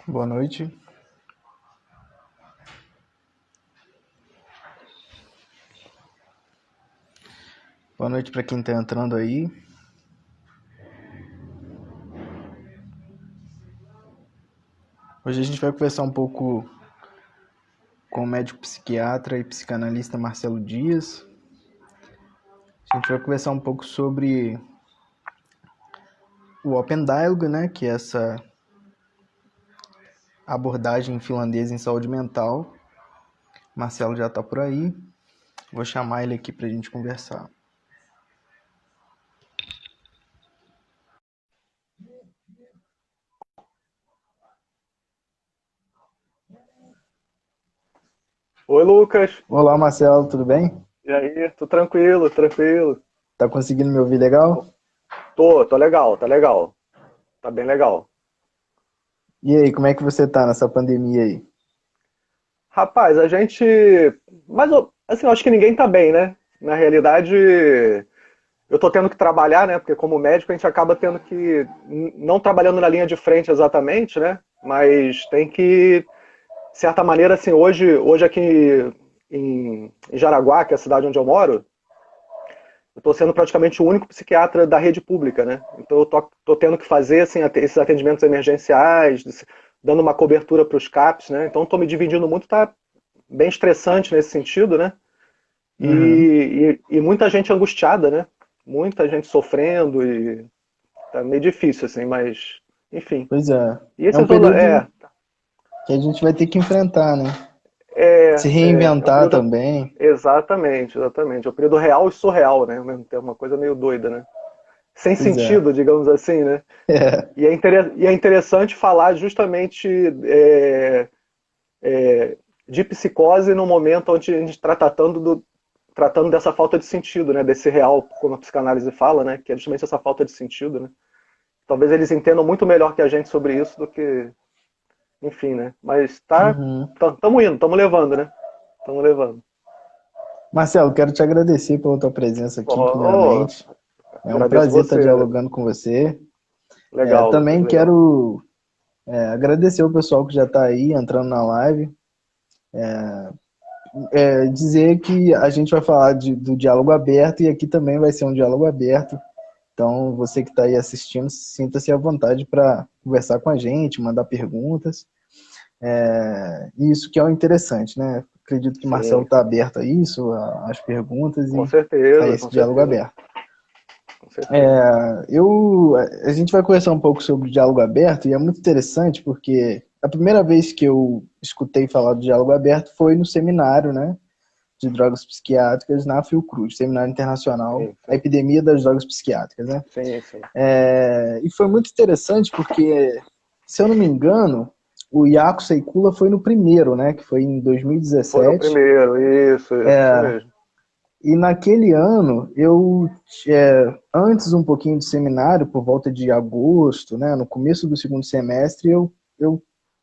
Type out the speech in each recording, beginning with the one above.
Boa noite. Boa noite para quem está entrando aí. Hoje a gente vai conversar um pouco com o médico psiquiatra e psicanalista Marcelo Dias. A gente vai conversar um pouco sobre o Open Dialogue, né, que é essa abordagem finlandesa em saúde mental. Marcelo já está por aí. Vou chamar ele aqui para a gente conversar. Oi, Lucas. Olá, Marcelo, tudo bem? E aí? Tô tranquilo, tranquilo. Tá conseguindo me ouvir legal? Tô legal, tá legal. Tá bem legal. E aí, como é que você tá nessa pandemia aí? Rapaz, a gente. Mas, assim, eu acho que ninguém tá bem, né? Na realidade, eu tô tendo que trabalhar, né? Porque como médico a gente acaba tendo que. Não trabalhando na linha de frente exatamente, né? Mas tem que. De certa maneira, assim, hoje aqui em Jaraguá, que é a cidade onde eu moro, eu estou sendo praticamente o único psiquiatra da rede pública, né? Então eu tô tendo que fazer assim, esses atendimentos emergenciais, dando uma cobertura para os CAPs, né? Então estou me dividindo muito, tá bem estressante nesse sentido, né? Uhum. E muita gente angustiada, né? Muita gente sofrendo e tá meio difícil, assim, mas enfim. Pois é. E É esse um é, período que a gente vai ter que enfrentar, né? Se é um reinventar período. também. Exatamente, exatamente. É um período real e surreal, né? Ao mesmo tempo, uma coisa meio doida, né? Sem Pois é. sentido, digamos assim, né? É. E é interessante falar justamente de psicose no momento onde a gente está tratando dessa falta de sentido, né? Desse real, como a psicanálise fala, né? Que é justamente essa falta de sentido, né? Talvez eles entendam muito melhor que a gente sobre isso do que, enfim, né? Mas Uhum. tamo indo, tamo levando, né? Tamo levando. Marcelo, quero te agradecer pela tua presença aqui, Oh, primeiramente. É um agradeço prazer estar você, né? dialogando com você. Legal, Lucas, Também legal. quero agradecer o pessoal que já está aí entrando na live. Dizer que a gente vai falar do diálogo aberto e aqui também vai ser um diálogo aberto. Então, você que está aí assistindo, sinta-se à vontade para conversar com a gente, mandar perguntas. E isso que é o interessante, né? Acredito que o Marcelo Sim, está aberto a isso, às perguntas com e a certeza, esse com diálogo certeza, aberto. com certeza. A gente vai conversar um pouco sobre o diálogo aberto e é muito interessante porque a primeira vez que eu escutei falar do diálogo aberto foi no seminário, né, de drogas psiquiátricas na Fiocruz, Seminário Internacional, Sim, a sim, epidemia das drogas psiquiátricas, né? sim, sim. E foi muito interessante porque, se eu não me engano, o Iaco Seikula foi no primeiro, né, que foi em Foi no 2017. primeiro, isso mesmo. E naquele ano, antes um pouquinho do seminário, por volta de agosto, né, no começo do segundo semestre, eu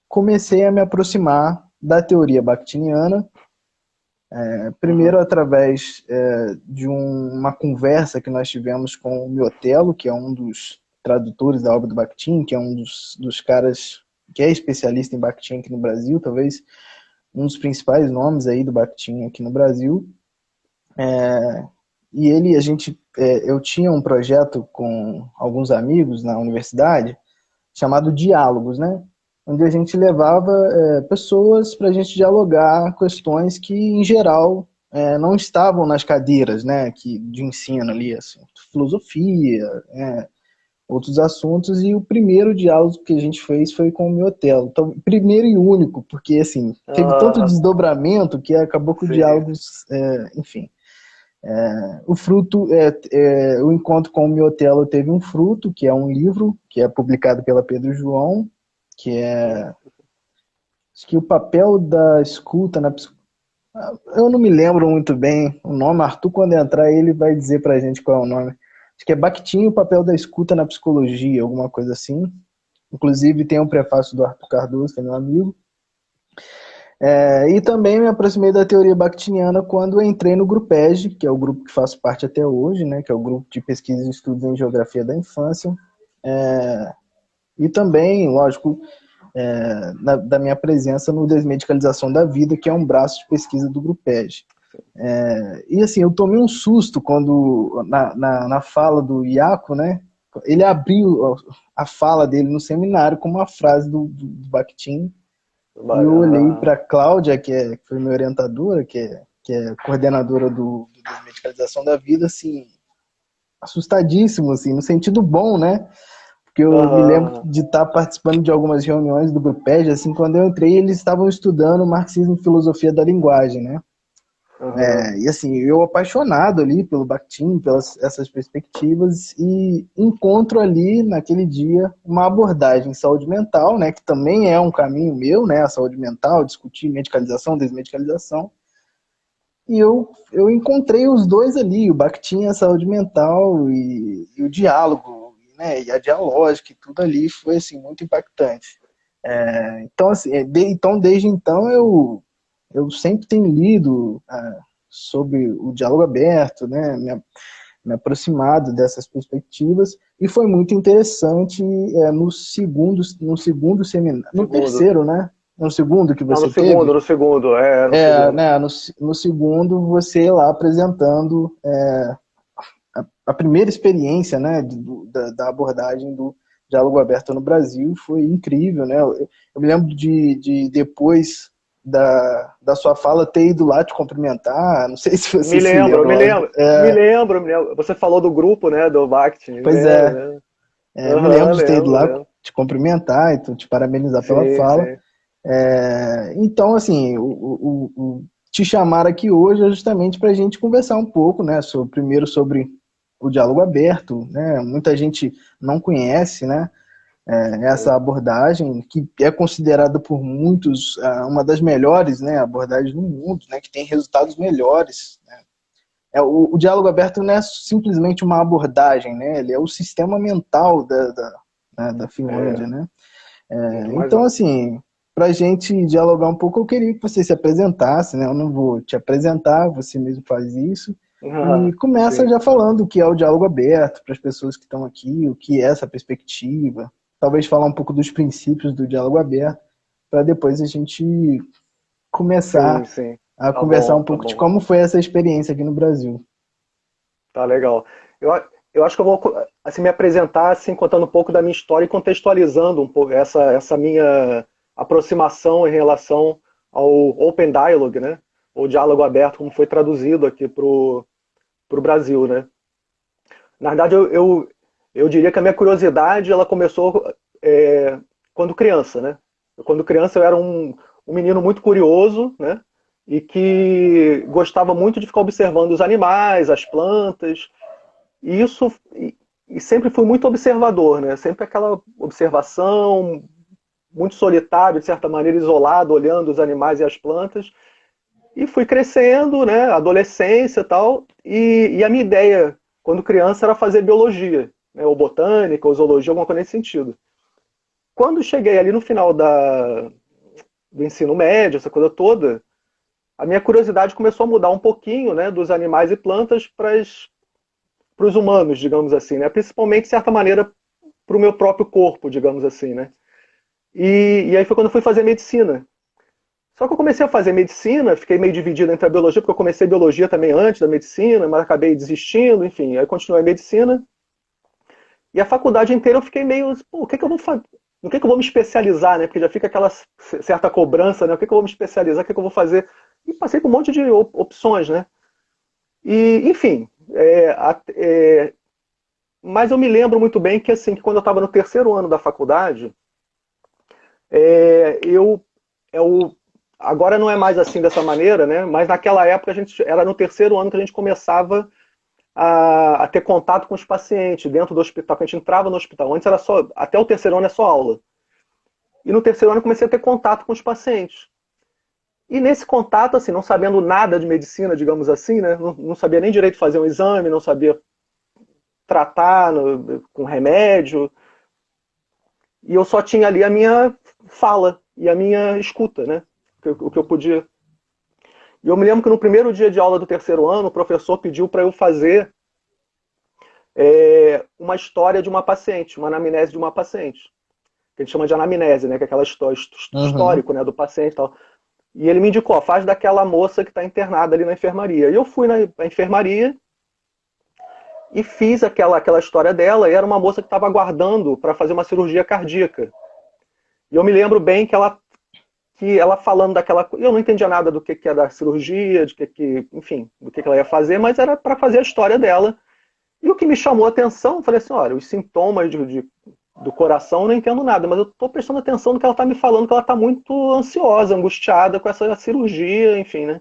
comecei a me aproximar da teoria bakhtiniana, Uhum. primeiro através de uma conversa que nós tivemos com o Miotelo, que é um dos tradutores da obra do Bakhtin, que é um dos caras que é especialista em Bakhtin aqui no Brasil, talvez um dos principais nomes aí do Bakhtin aqui no Brasil. E eu tinha um projeto com alguns amigos na universidade chamado Diálogos, né? Onde a gente levava pessoas para a gente dialogar questões que, em geral, não estavam nas cadeiras, né, de ensino ali, assim, filosofia, outros assuntos. E o primeiro diálogo que a gente fez foi com o Miotelo. Então, primeiro e único, porque assim teve tanto Ah, desdobramento que acabou que o sim. diálogo, enfim. O fruto, o encontro com o Miotelo teve um fruto, que é um livro, que é publicado pela Pedro João, que é, Sim. acho que o papel da escuta eu não me lembro muito bem o nome, Arthur quando entrar ele vai dizer pra gente qual é o nome. Acho que é Bakhtin, o papel da escuta na psicologia, alguma coisa assim. Inclusive tem um prefácio do Arthur Cardoso, que é meu amigo. E também me aproximei da teoria bakhtiniana quando entrei no GRUPEG, que é o grupo que faço parte até hoje, né, que é o grupo de pesquisa e estudos em geografia da infância. E também, lógico, da minha presença no Desmedicalização da Vida, que é um braço de pesquisa do Grupeg. E assim, eu tomei um susto quando, na fala do Iaco, né, ele abriu a fala dele no seminário com uma frase do Bakhtin, e eu olhei para a Cláudia, que foi minha orientadora, que é coordenadora do Desmedicalização da Vida, assim, assustadíssimo, assim, no sentido bom, né? Porque eu me lembro de estar participando de algumas reuniões do Grupeg, assim, quando eu entrei, eles estavam estudando Marxismo e Filosofia da Linguagem, né? E assim, eu apaixonado ali pelo Bakhtin, pelas essas perspectivas, e encontro ali, naquele dia, uma abordagem em saúde mental, né, que também é um caminho meu, né, a saúde mental, discutir medicalização, desmedicalização, e eu encontrei os dois ali, o Bakhtin, a saúde mental e o diálogo, né, e a dialógica, e tudo ali foi assim, muito impactante. Então, assim, desde então eu sempre tenho lido sobre o diálogo aberto, né, me aproximado dessas perspectivas, e foi muito interessante no segundo seminário, no terceiro, né? No segundo que Não, você teve? no segundo, no segundo. Né, no segundo, você lá apresentando a primeira experiência, né, da abordagem do diálogo aberto no Brasil, foi incrível, né? Eu me lembro de depois da sua fala ter ido lá te cumprimentar, não sei se você Me se lembro, lembra. me lembro, me lembro, me lembro. Você falou do grupo, né, do Bakhtin, me Pois lembro, é, né? me lembro de ter ido Lembro, lá lembro. te cumprimentar e te parabenizar pela Sim, fala. sim. Então, assim, te chamar aqui hoje é justamente para a gente conversar um pouco, né, primeiro sobre o diálogo aberto, né? Muita gente não conhece, né, essa abordagem, que é considerada por muitos uma das melhores, né, abordagens do mundo, né, que tem resultados melhores, né? O diálogo aberto não é simplesmente uma abordagem, né, ele é o sistema mental da Finlândia, né? Muito mais Então, amplo. assim, para a gente dialogar um pouco, eu queria que você se apresentasse, né? Eu não vou te apresentar, você mesmo faz isso. E começa Sim. já falando o que é o diálogo aberto para as pessoas que estão aqui, o que é essa perspectiva. Talvez falar um pouco dos princípios do diálogo aberto, para depois a gente Sim, começar sim. a Tá conversar bom, um tá pouco de bom. como foi essa experiência aqui no Brasil. Tá legal. Eu, eu acho que eu vou assim, me apresentar assim, contando um pouco da minha história e contextualizando um pouco essa minha aproximação em relação ao Open Dialogue, né? Ou diálogo aberto, como foi traduzido aqui pro Brasil, né? Na verdade, eu diria que a minha curiosidade ela começou quando criança, né? Quando criança eu era um menino muito curioso, né? E que gostava muito de ficar observando os animais, as plantas, e isso e sempre fui muito observador, né? Sempre aquela observação, muito solitário, de certa maneira isolado, olhando os animais e as plantas. E fui crescendo, né? Adolescência e tal. E a minha ideia, quando criança, era fazer biologia, né? Ou botânica, ou zoologia, alguma coisa nesse sentido. Quando cheguei ali no final do ensino médio, essa coisa toda, a minha curiosidade começou a mudar um pouquinho, né? Dos animais e plantas para os humanos, digamos assim, né? Principalmente, de certa maneira, para o meu próprio corpo, digamos assim, né? E aí foi quando eu fui fazer medicina. Só que eu comecei a fazer medicina, fiquei meio dividido entre a biologia, porque eu comecei biologia também antes da medicina, mas acabei desistindo, enfim, aí continuei a medicina. E a faculdade inteira eu fiquei meio, pô, o que é que eu vou fazer? No que é que eu vou me especializar, né? Porque já fica aquela certa cobrança, né? O que é que eu vou me especializar, o que é que eu vou fazer? E passei por um monte de opções, né? E, enfim, mas eu me lembro muito bem que, assim, que quando eu estava no terceiro ano da faculdade, é, eu, eu agora não é mais assim dessa maneira, né? Mas naquela época a gente era no terceiro ano que a gente começava a ter contato com os pacientes dentro do hospital, que a gente entrava no hospital. Antes era só, até o terceiro ano é só aula. E no terceiro ano eu comecei a ter contato com os pacientes. E nesse contato, assim, não sabendo nada de medicina, digamos assim, né? Não sabia nem direito fazer um exame, não sabia tratar com remédio, e eu só tinha ali a minha fala e a minha escuta, né? O que eu podia. E eu me lembro que no primeiro dia de aula do terceiro ano, o professor pediu para eu fazer uma história de uma paciente, uma anamnese de uma paciente. que a gente chama de anamnese, né? Que é aquela Uhum. histórico, né, do paciente e tal. E ele me indicou, ó, faz daquela moça que está internada ali na enfermaria. E eu fui na enfermaria e fiz aquela história dela, e era uma moça que estava aguardando para fazer uma cirurgia cardíaca. E eu me lembro bem que ela falando daquela coisa, eu não entendia nada do que é da cirurgia, enfim, do que ela ia fazer, mas era para fazer a história dela. E o que me chamou a atenção, eu falei assim, olha, os sintomas do coração eu não entendo nada, mas eu estou prestando atenção no que ela está me falando, que ela está muito ansiosa, angustiada com essa cirurgia, enfim, né?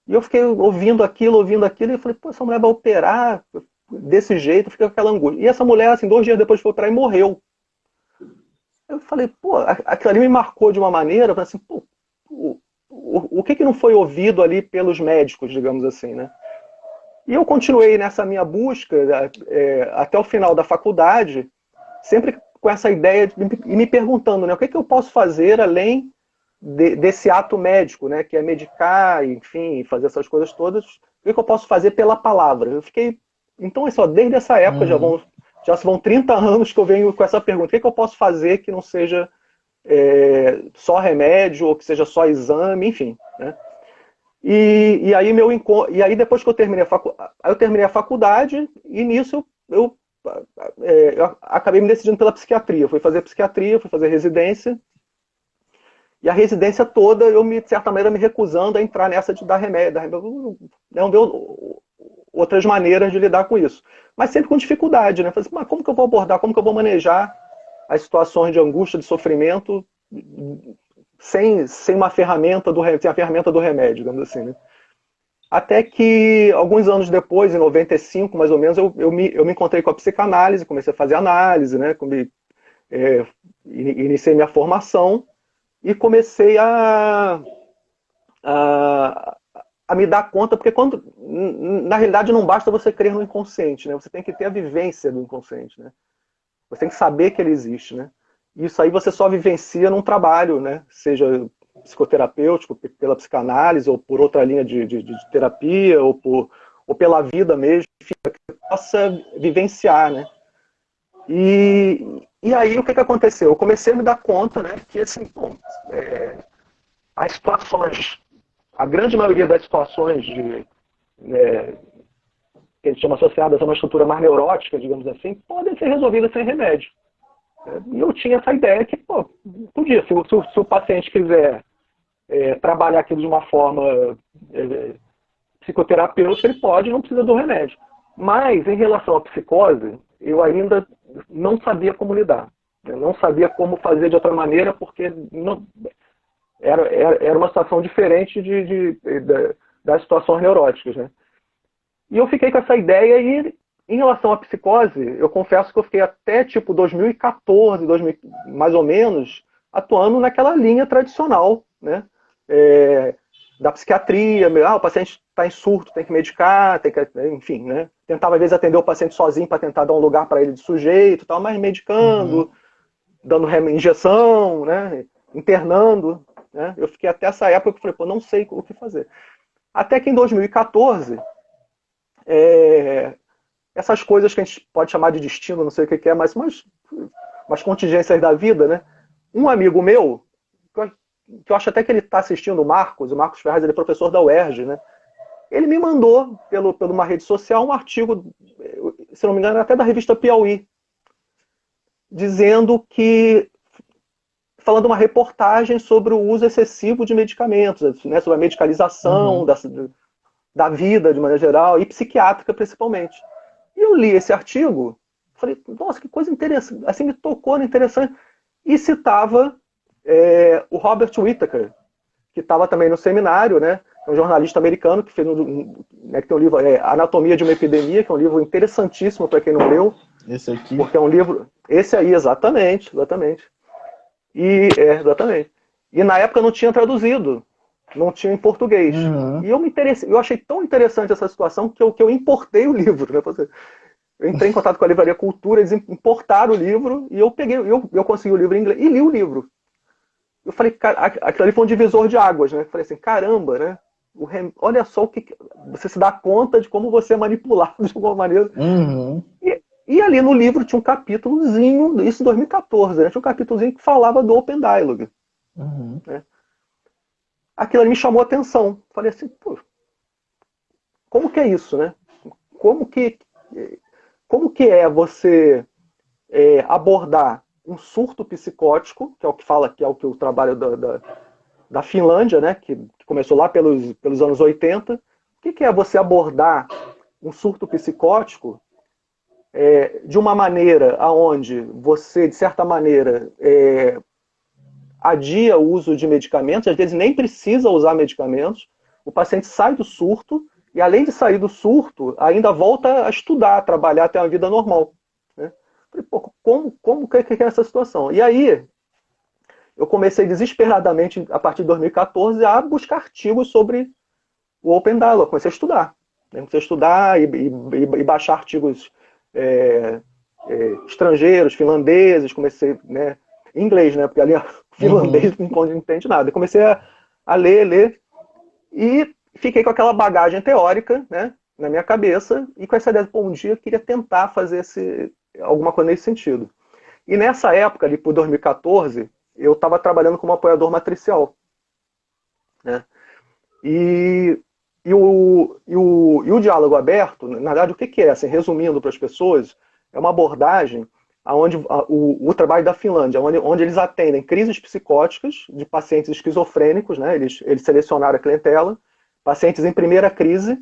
E eu fiquei ouvindo aquilo, e eu falei, pô, essa mulher vai operar desse jeito, fica com aquela angústia. E essa mulher, assim, 2 dias depois foi operar e morreu. Eu falei, pô, aquilo ali me marcou de uma maneira, eu falei assim, pô, o que não foi ouvido ali pelos médicos, digamos assim, né? E eu continuei nessa minha busca até o final da faculdade, sempre com essa ideia e me perguntando, né, o que eu posso fazer além desse ato médico, né, que é medicar, enfim, fazer essas coisas todas, o que eu posso fazer pela palavra? Eu fiquei, então, só desde essa época Uhum. já se vão 30 anos que eu venho com essa pergunta, o que eu posso fazer que não seja só remédio ou que seja só exame, enfim, né? E aí depois que eu terminei a faculdade e nisso eu acabei me decidindo pela psiquiatria. Fui fazer psiquiatria, fui fazer residência. E a residência toda, de certa maneira, me recusando a entrar nessa de dar remédio. Não ver outras maneiras de lidar com isso. Mas sempre com dificuldade, né? Falei assim, mas como que eu vou abordar, como que eu vou manejar as situações de angústia, de sofrimento, sem uma ferramenta sem a ferramenta do remédio, digamos assim, né? Até que, alguns anos depois, em 95, mais ou menos, eu me encontrei com a psicanálise, comecei a fazer análise, né? É, iniciei minha formação e comecei a, a me dar conta, porque na realidade não basta você crer no inconsciente, né? Você tem que ter a vivência do inconsciente, né? Você tem que saber que ele existe, né? Isso aí você só vivencia num trabalho, né? Seja psicoterapêutico, pela psicanálise, ou por outra linha de terapia, ou pela vida mesmo, enfim, que você possa vivenciar, né? E aí o que aconteceu? Eu comecei a me dar conta, né, que assim, bom, as situações, a grande maioria das situações que a gente chama associadas a uma estrutura mais neurótica, digamos assim, podem ser resolvidas sem remédio. E eu tinha essa ideia que, pô, podia, se o paciente quiser trabalhar aquilo de uma forma psicoterapêutica, ele pode, não precisa do remédio. Mas, em relação à psicose, eu ainda não sabia como lidar. Eu não sabia como fazer de outra maneira, porque era uma situação diferente das situações neuróticas, né? E eu fiquei com essa ideia e, em relação à psicose, eu confesso que eu fiquei até tipo 2014, mais ou menos, atuando naquela linha tradicional, né? Da psiquiatria, o paciente está em surto, tem que medicar, enfim, né? Tentava às vezes atender o paciente sozinho para tentar dar um lugar para ele de sujeito, tal, mas Uhum. medicando, dando injeção, né? Internando, né? Eu fiquei até essa época que falei, pô, não sei o que fazer. Até que em 2014, essas coisas que a gente pode chamar de destino, não sei o que é, mas umas contingências da vida, né? Um amigo meu, que eu acho até que ele está assistindo o Marcos Ferraz, ele é professor da UERJ, né? Ele me mandou, por uma rede social, um artigo, se não me engano, até da revista Piauí, dizendo que, falando uma reportagem sobre o uso excessivo de medicamentos, né, sobre a medicalização Uhum. da vida, de maneira geral, e psiquiátrica, principalmente. E eu li esse artigo, falei, nossa, que coisa interessante, assim, me tocou, né, interessante, e citava o Robert Whittaker, que estava também no seminário, né? Um jornalista americano que fez né, que tem um livro, Anatomia de uma Epidemia, que é um livro interessantíssimo para quem não leu, Esse aqui. porque é um livro. Esse aí, exatamente, exatamente. Exatamente. E na época não tinha traduzido, não tinha em português. E Uhum. eu achei tão interessante essa situação que eu importei o livro. Né? Eu entrei em contato com a Livraria Cultura, eles importaram o livro e eu consegui o livro em inglês e li o livro. Eu falei, cara, aquilo ali foi um divisor de águas, né? Eu falei assim, caramba, né? Olha só o que. Você se dá conta de como você é manipulado de alguma maneira. Uhum. E, E ali no livro tinha um capítulozinho, isso em 2014, né? Tinha um capítulozinho que falava do Open Dialogue. Uhum. Né? Aquilo ali me chamou a atenção. Falei assim, pô, como que é isso, né? Como que, como que é você abordar um surto psicótico, que é o que fala, que é o que o trabalho da Finlândia, né? Que começou lá pelos anos 80. O que é você abordar um surto psicótico de uma maneira aonde você, de certa maneira, adia o uso de medicamentos, às vezes nem precisa usar medicamentos, o paciente sai do surto e, além de sair do surto, ainda volta a estudar, a trabalhar, a ter uma vida normal. Né? Falei, pô, como que é essa situação? E aí, eu comecei desesperadamente, a partir de 2014, a buscar artigos sobre o Open Dialogue, comecei a estudar. Né? Comecei a estudar e baixar artigos estrangeiros, finlandeses, comecei, né, em inglês, né, porque ali finlandês não entende nada. Eu comecei a ler, e fiquei com aquela bagagem teórica, né, na minha cabeça, e com essa ideia de, pô, um dia eu queria tentar fazer alguma coisa nesse sentido. E nessa época, ali por 2014, eu estava trabalhando como apoiador matricial. Né? E o diálogo aberto, na verdade, o que é? Assim, resumindo para as pessoas, é uma abordagem onde o trabalho da Finlândia, onde eles atendem crises psicóticas de pacientes esquizofrênicos, né? Eles selecionaram a clientela, pacientes em primeira crise,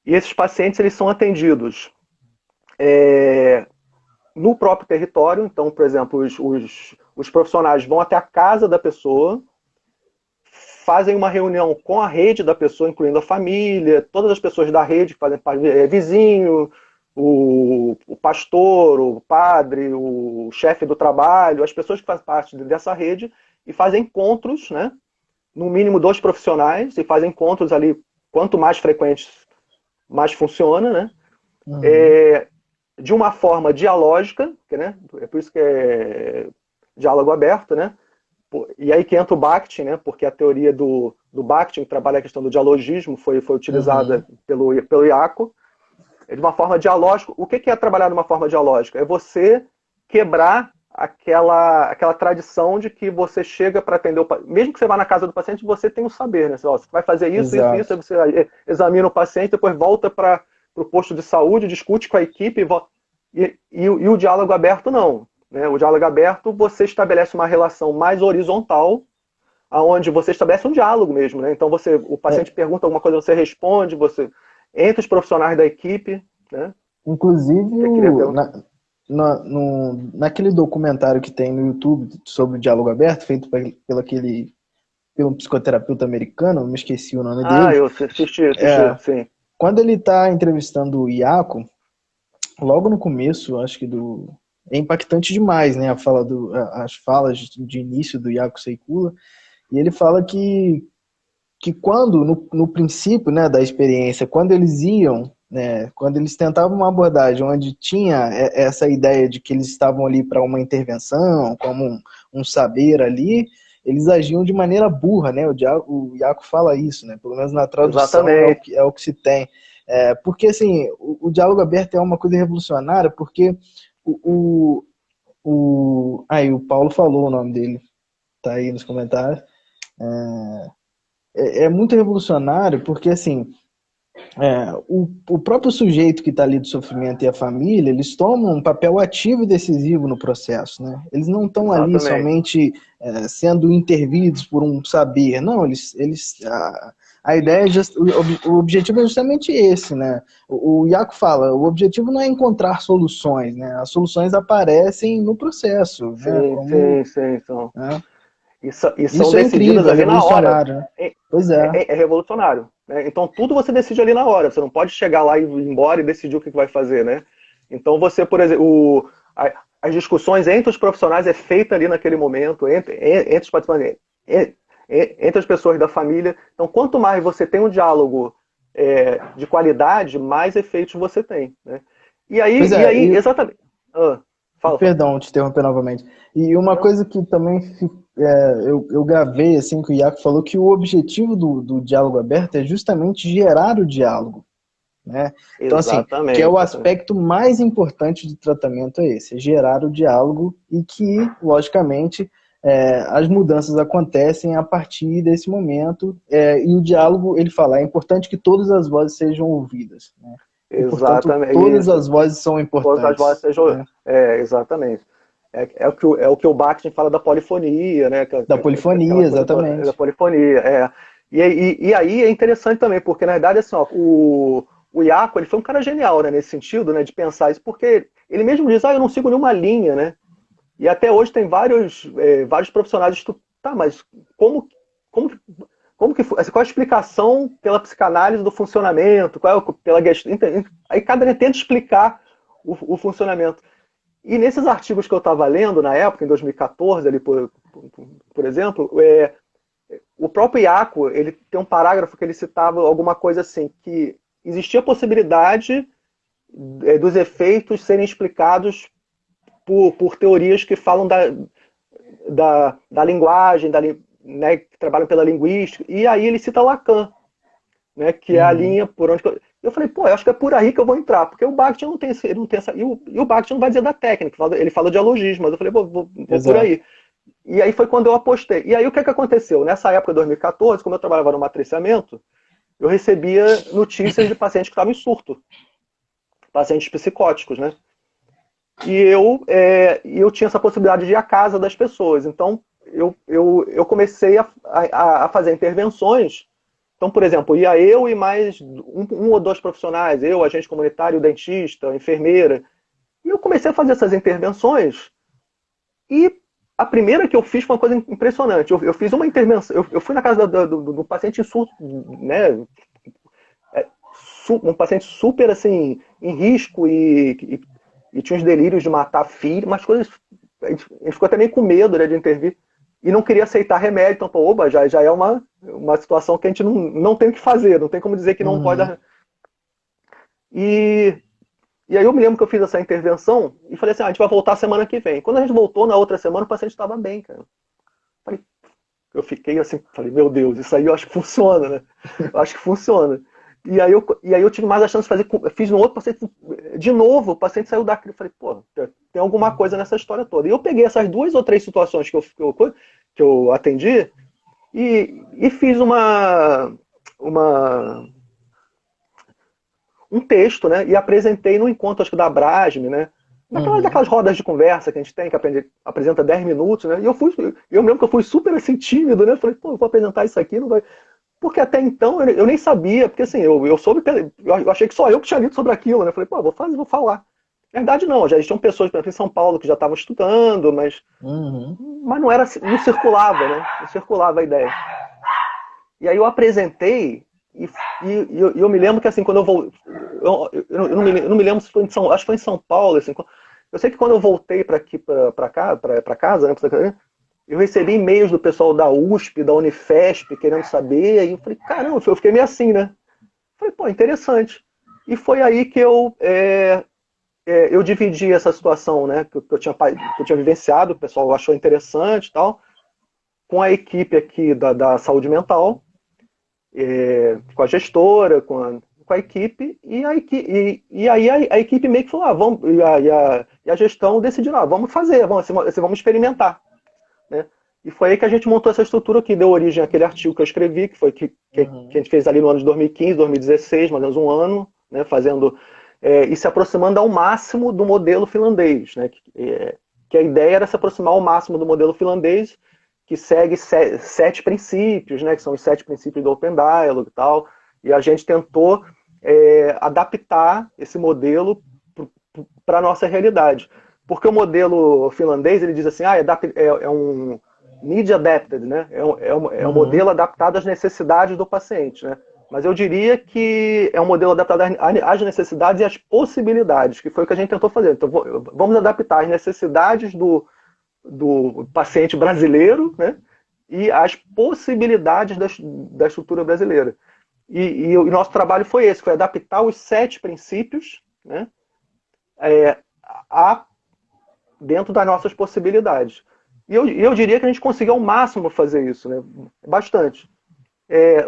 e esses pacientes eles são atendidos no próprio território. Então, por exemplo, os profissionais vão até a casa da pessoa, fazem uma reunião com a rede da pessoa, incluindo a família, todas as pessoas da rede que fazem parte, vizinho, o pastor, o padre, o chefe do trabalho, as pessoas que fazem parte dessa rede, e fazem encontros, né? No mínimo 2 profissionais, e fazem encontros ali, quanto mais frequentes, mais funciona, né? De uma forma dialógica, né? É por isso que é diálogo aberto, né? E aí que entra o Bakhtin, né? Porque a teoria do Bakhtin, que trabalha a questão do dialogismo, foi utilizada pelo Iaco. De uma forma dialógica. O que é trabalhar de uma forma dialógica? É você quebrar aquela tradição de que você chega para atender o paciente. Mesmo que você vá na casa do paciente, você tem o saber, né? Você vai fazer isso, Exato. isso, aí você examina o paciente, depois volta para o posto de saúde, discute com a equipe, e o diálogo aberto não. Né? O diálogo aberto, você estabelece uma relação mais horizontal, onde você estabelece um diálogo mesmo. Né? Então o paciente pergunta alguma coisa, você responde, entre os profissionais da equipe. Né? Inclusive, naquele documentário que tem no YouTube sobre o diálogo aberto, feito pelo psicoterapeuta americano, eu me esqueci o nome dele. Eu assisti, sim. Quando ele está entrevistando o Iaco, logo no começo, acho que é impactante demais, né? As falas de início do Iaco Seikkula, e ele fala que quando, no princípio, né, da experiência, quando eles iam, né, quando eles tentavam uma abordagem onde tinha essa ideia de que eles estavam ali para uma intervenção, como um saber ali, eles agiam de maneira burra, né? O Iaco fala isso, né? Pelo menos na tradução é o que se tem. Porque, assim, o diálogo aberto é uma coisa revolucionária, porque o Paulo falou o nome dele, tá aí nos comentários. É muito revolucionário porque, assim, o próprio sujeito que está ali do sofrimento e a família, eles tomam um papel ativo e decisivo no processo, né? Eles não estão ali somente sendo intervidos por um saber, não, a ideia, o objetivo é justamente esse, né? O Iaco fala, o objetivo não é encontrar soluções, né? As soluções aparecem no processo, sim, né? Sim. Então, Né? e são Isso decididas incrível, ali na hora. né? Pois é. É revolucionário. Né? Então tudo você decide ali na hora. Você não pode chegar lá e ir embora e decidir o que vai fazer, né? Então você, por exemplo, as discussões entre os profissionais é feita ali naquele momento, entre os participantes, entre as pessoas da família. Então quanto mais você tem um diálogo de qualidade, mais efeitos você tem. Né? E aí exatamente. Perdão, te interromper novamente. E uma coisa que também eu gravei, assim, que o Iaco falou, que o objetivo do diálogo aberto é justamente gerar o diálogo. né? Então, assim, que é Exatamente, o exatamente. aspecto mais importante do tratamento é esse, é gerar o diálogo e que, logicamente, as mudanças acontecem a partir desse momento, e o diálogo, ele fala, é importante que todas as vozes sejam ouvidas, né? E, portanto, Exatamente, todas isso. as vozes são Todas as vozes importantes, sejam. né? Exatamente. É o que o Bakhtin fala da polifonia, né? Da Aquela polifonia, coisa da exatamente. polifonia. E aí é interessante também, porque na verdade, assim, ó, o Iaco, ele foi um cara genial, né, nesse sentido, né, de pensar isso, porque ele mesmo diz, eu não sigo nenhuma linha, né? E até hoje tem vários profissionais que tá, mas como, como, assim, qual a explicação pela psicanálise do funcionamento? Pela aí cada um tenta explicar o funcionamento. E nesses artigos que eu estava lendo na época, em 2014, ali, por exemplo, o próprio Iaco, ele tem um parágrafo que ele citava alguma coisa assim, que existia a possibilidade dos efeitos serem explicados por teorias que falam da linguagem, né, que trabalham pela linguística, e aí ele cita Lacan, né, que é a Uhum, linha por onde. Eu falei, pô, eu acho que é por aí que eu vou entrar, porque o Bakhtin não tem, ele não tem essa. E o Bakhtin não vai dizer da técnica, ele fala de alogismo, mas eu falei, vou por exato. aí. E aí foi quando eu apostei. E aí o que aconteceu? Nessa época de 2014, como eu trabalhava no matriciamento, eu recebia notícias de pacientes que estavam em surto, pacientes psicóticos, né? E eu tinha essa possibilidade de ir à casa das pessoas. Então, eu comecei a fazer intervenções. Então, por exemplo, ia eu e mais um ou dois profissionais, eu, agente comunitário, dentista, enfermeira. E eu comecei a fazer essas intervenções. E a primeira que eu fiz foi uma coisa impressionante. Eu fiz uma intervenção, eu fui na casa do paciente em surto, né? Um paciente super assim, em risco e tinha os delírios de matar filho, umas coisas. A gente ficou até meio com medo, né, de intervir. E não queria aceitar remédio, então, pô, oba, já é uma situação que a gente não tem o que fazer, não tem como dizer que não pode Uhum, dar. E, e aí eu me lembro que eu fiz essa intervenção e falei assim, a gente vai voltar semana que vem. Quando a gente voltou na outra semana, o paciente estava bem, cara. Falei, eu fiquei assim, falei, meu Deus, isso aí eu acho que funciona, né? Eu acho que funciona. E aí eu tive mais a chance de fazer, eu fiz no outro paciente, de novo, o paciente saiu daqui, eu falei, pô, tem alguma coisa nessa história toda. E eu peguei essas duas ou três situações que eu atendi e fiz uma, um texto, né? E apresentei no encontro, acho que da Brasme, né? uhum, Daquelas rodas de conversa que a gente tem, que apresenta 10 minutos, né? E eu lembro que eu fui super assim, tímido, né? Falei, pô, eu vou apresentar isso aqui, não vai. Porque até então eu nem sabia, porque assim, eu soube, eu achei que só eu que tinha lido sobre aquilo, né? Falei, pô, vou falar. Na verdade, não, já existiam pessoas, por exemplo, em São Paulo que já estavam estudando, uhum, mas não circulava, né? Não circulava a ideia. E aí eu apresentei e eu me lembro que assim, quando eu vou. Eu não me lembro se foi acho que foi em São Paulo, assim. Eu sei que quando eu voltei para aqui, para casa, né, eu recebi e-mails do pessoal da USP, da Unifesp, querendo saber, e eu falei, caramba, eu fiquei meio assim, né? Falei, pô, interessante. E foi aí que eu dividi essa situação, né, que eu tinha vivenciado, o pessoal achou interessante e tal, com a equipe aqui da saúde mental, com a gestora, com a equipe, e aí a equipe meio que falou, vamos, e a gestão decidiu, vamos fazer, vamos experimentar, né? E foi aí que a gente montou essa estrutura que deu origem àquele artigo que eu escrevi, que foi que a uhum. gente fez ali no ano de 2015, 2016, mais ou menos um ano, né, fazendo e se aproximando ao máximo do modelo finlandês, né, que a ideia era se aproximar ao máximo do modelo finlandês, que segue sete princípios, né, que são os sete princípios do Open Dialogue e tal, e a gente tentou adaptar esse modelo para a nossa realidade. Porque o modelo finlandês, ele diz assim, é um need adapted, né? É um Uhum. modelo adaptado às necessidades do paciente, né? Mas eu diria que é um modelo adaptado às necessidades e às possibilidades, que foi o que a gente tentou fazer. Então, vamos adaptar as necessidades do paciente brasileiro, né? E as possibilidades da estrutura brasileira. E o nosso trabalho foi esse, foi adaptar os sete princípios, né? A dentro das nossas possibilidades. E eu diria que a gente conseguiu ao máximo fazer isso, né? Bastante. É,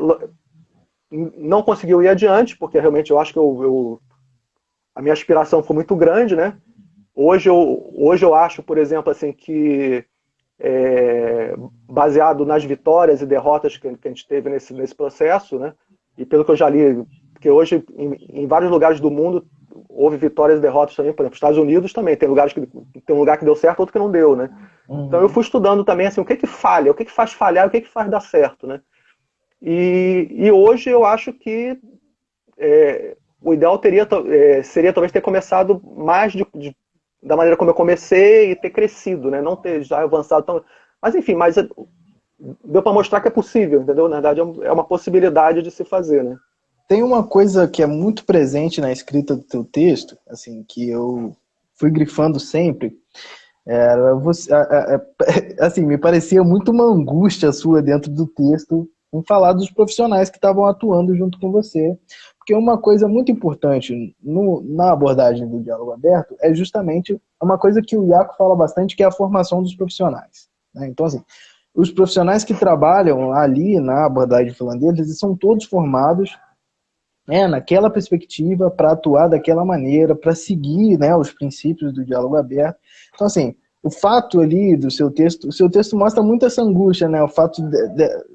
não conseguiu ir adiante, porque realmente eu acho que a minha aspiração foi muito grande, né? Hoje eu acho, por exemplo, assim, que baseado nas vitórias e derrotas que a gente teve nesse processo, né? E pelo que eu já li, porque hoje em vários lugares do mundo houve vitórias e derrotas também, por exemplo, nos Estados Unidos também tem tem um lugar que deu certo, outro que não deu, né? Então eu fui estudando também assim, o que falha, o que faz falhar, o que faz dar certo, né? E hoje eu acho que o ideal seria talvez ter começado mais da maneira como eu comecei e ter crescido, né? Não ter já avançado tão. Mas enfim, deu para mostrar que é possível, entendeu? Na verdade é uma possibilidade de se fazer, né? Tem uma coisa que é muito presente na escrita do teu texto, assim, que eu fui grifando sempre. Era você, assim, me parecia muito uma angústia sua dentro do texto em falar dos profissionais que estavam atuando junto com você. Porque uma coisa muito importante na abordagem do diálogo aberto é justamente uma coisa que o Iaco fala bastante, que é a formação dos profissionais, né? Então, assim, os profissionais que trabalham ali na abordagem finlandesa, eles são todos formados naquela perspectiva, para atuar daquela maneira, para seguir, né, os princípios do diálogo aberto. Então, assim, o fato ali do o seu texto mostra muito essa angústia, né, o fato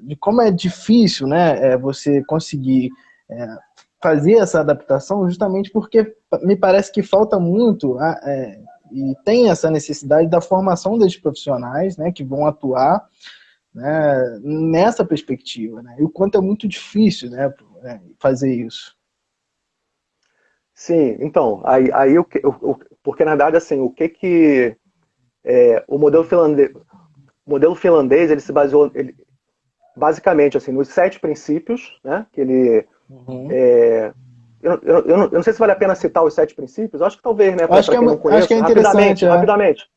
de como é difícil, né, você conseguir fazer essa adaptação, justamente porque me parece que falta muito e tem essa necessidade da formação desses profissionais, né, que vão atuar, né, nessa perspectiva, né, e o quanto é muito difícil, né, fazer isso. Sim, então, porque na verdade, assim, o modelo finlandês, ele se baseou, basicamente, assim, nos 7 princípios, né, que ele... Uhum. Eu não sei se vale a pena citar os 7 princípios, acho que talvez, né, para quem não Acho que conhece, é interessante. rapidamente.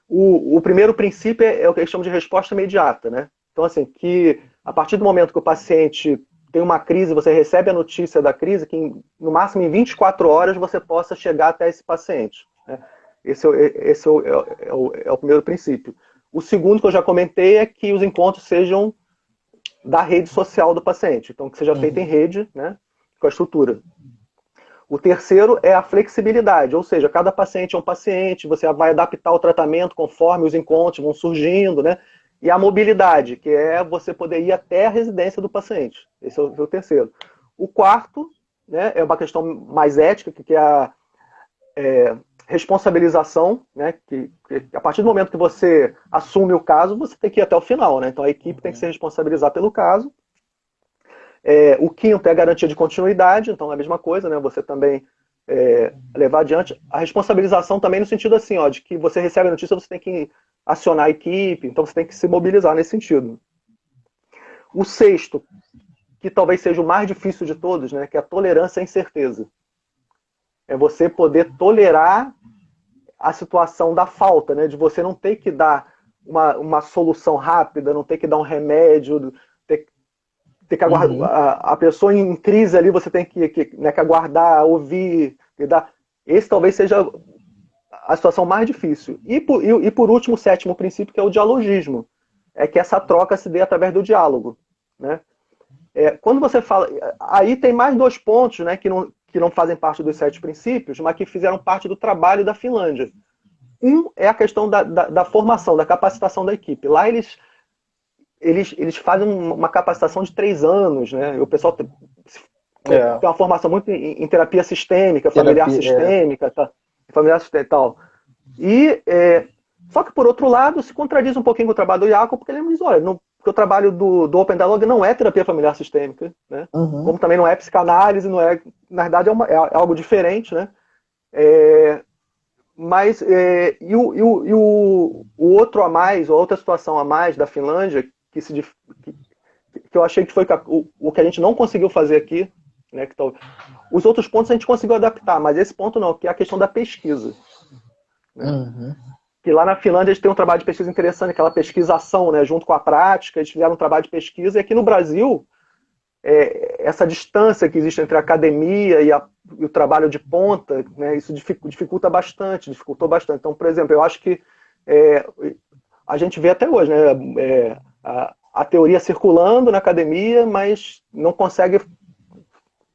O primeiro princípio é o que eles chamam de resposta imediata, né? Então, assim, que a partir do momento que o paciente tem uma crise, você recebe a notícia da crise, que no máximo em 24 horas você possa chegar até esse paciente, né? Esse é o primeiro princípio. O segundo que eu já comentei é que os encontros sejam da rede social do paciente, então que seja feito em rede, né, com a estrutura. O terceiro é a flexibilidade, ou seja, cada paciente é um paciente, você vai adaptar o tratamento conforme os encontros vão surgindo, né? E a mobilidade, que é você poder ir até a residência do paciente. Esse é o terceiro. O quarto, né, é uma questão mais ética, que é a responsabilização, né? Que a partir do momento que você assume o caso, você tem que ir até o final, né? Então a equipe tem que se responsabilizar pelo caso. O quinto é a garantia de continuidade, então é a mesma coisa, né? Você também levar adiante a responsabilização também no sentido assim, de que você recebe a notícia, você tem que acionar a equipe, então você tem que se mobilizar nesse sentido. O sexto, que talvez seja o mais difícil de todos, né? Que é a tolerância à incerteza. É você poder tolerar a situação da falta, né? De você não ter que dar uma solução rápida, não ter que dar um remédio, ter que aguardar, a pessoa em crise ali, você tem né, que aguardar, ouvir, dar. Esse talvez seja a situação mais difícil. E por último, o sétimo princípio, que é o dialogismo. É que essa troca se dê através do diálogo, né? Quando você fala... Aí tem mais 2 pontos, né, que não fazem parte dos 7 princípios, mas que fizeram parte do trabalho da Finlândia. Um é a questão da formação, da capacitação da equipe. Lá eles fazem uma capacitação de 3 anos, né? O pessoal tem uma formação muito em terapia sistêmica, familiar sistêmica, familiar sistêmica e tal. Só que, por outro lado, se contradiz um pouquinho com o trabalho do Iaco, porque ele diz, olha, porque o trabalho do Open Dialogue não é terapia familiar sistêmica, né? Como também não é psicanálise, não é, na verdade é algo diferente, né? Mas o outro a mais, a outra situação a mais da Finlândia, que eu achei que foi o que a gente não conseguiu fazer aqui, né? Os outros pontos a gente conseguiu adaptar, mas esse ponto não, que é a questão da pesquisa, né? Que lá na Finlândia eles têm um trabalho de pesquisa interessante, aquela pesquisação, né, junto com a prática, eles fizeram um trabalho de pesquisa, e aqui no Brasil, essa distância que existe entre a academia e o trabalho de ponta, né, isso dificultou bastante. Então, por exemplo, eu acho que a gente vê até hoje, né, a teoria circulando na academia, mas não consegue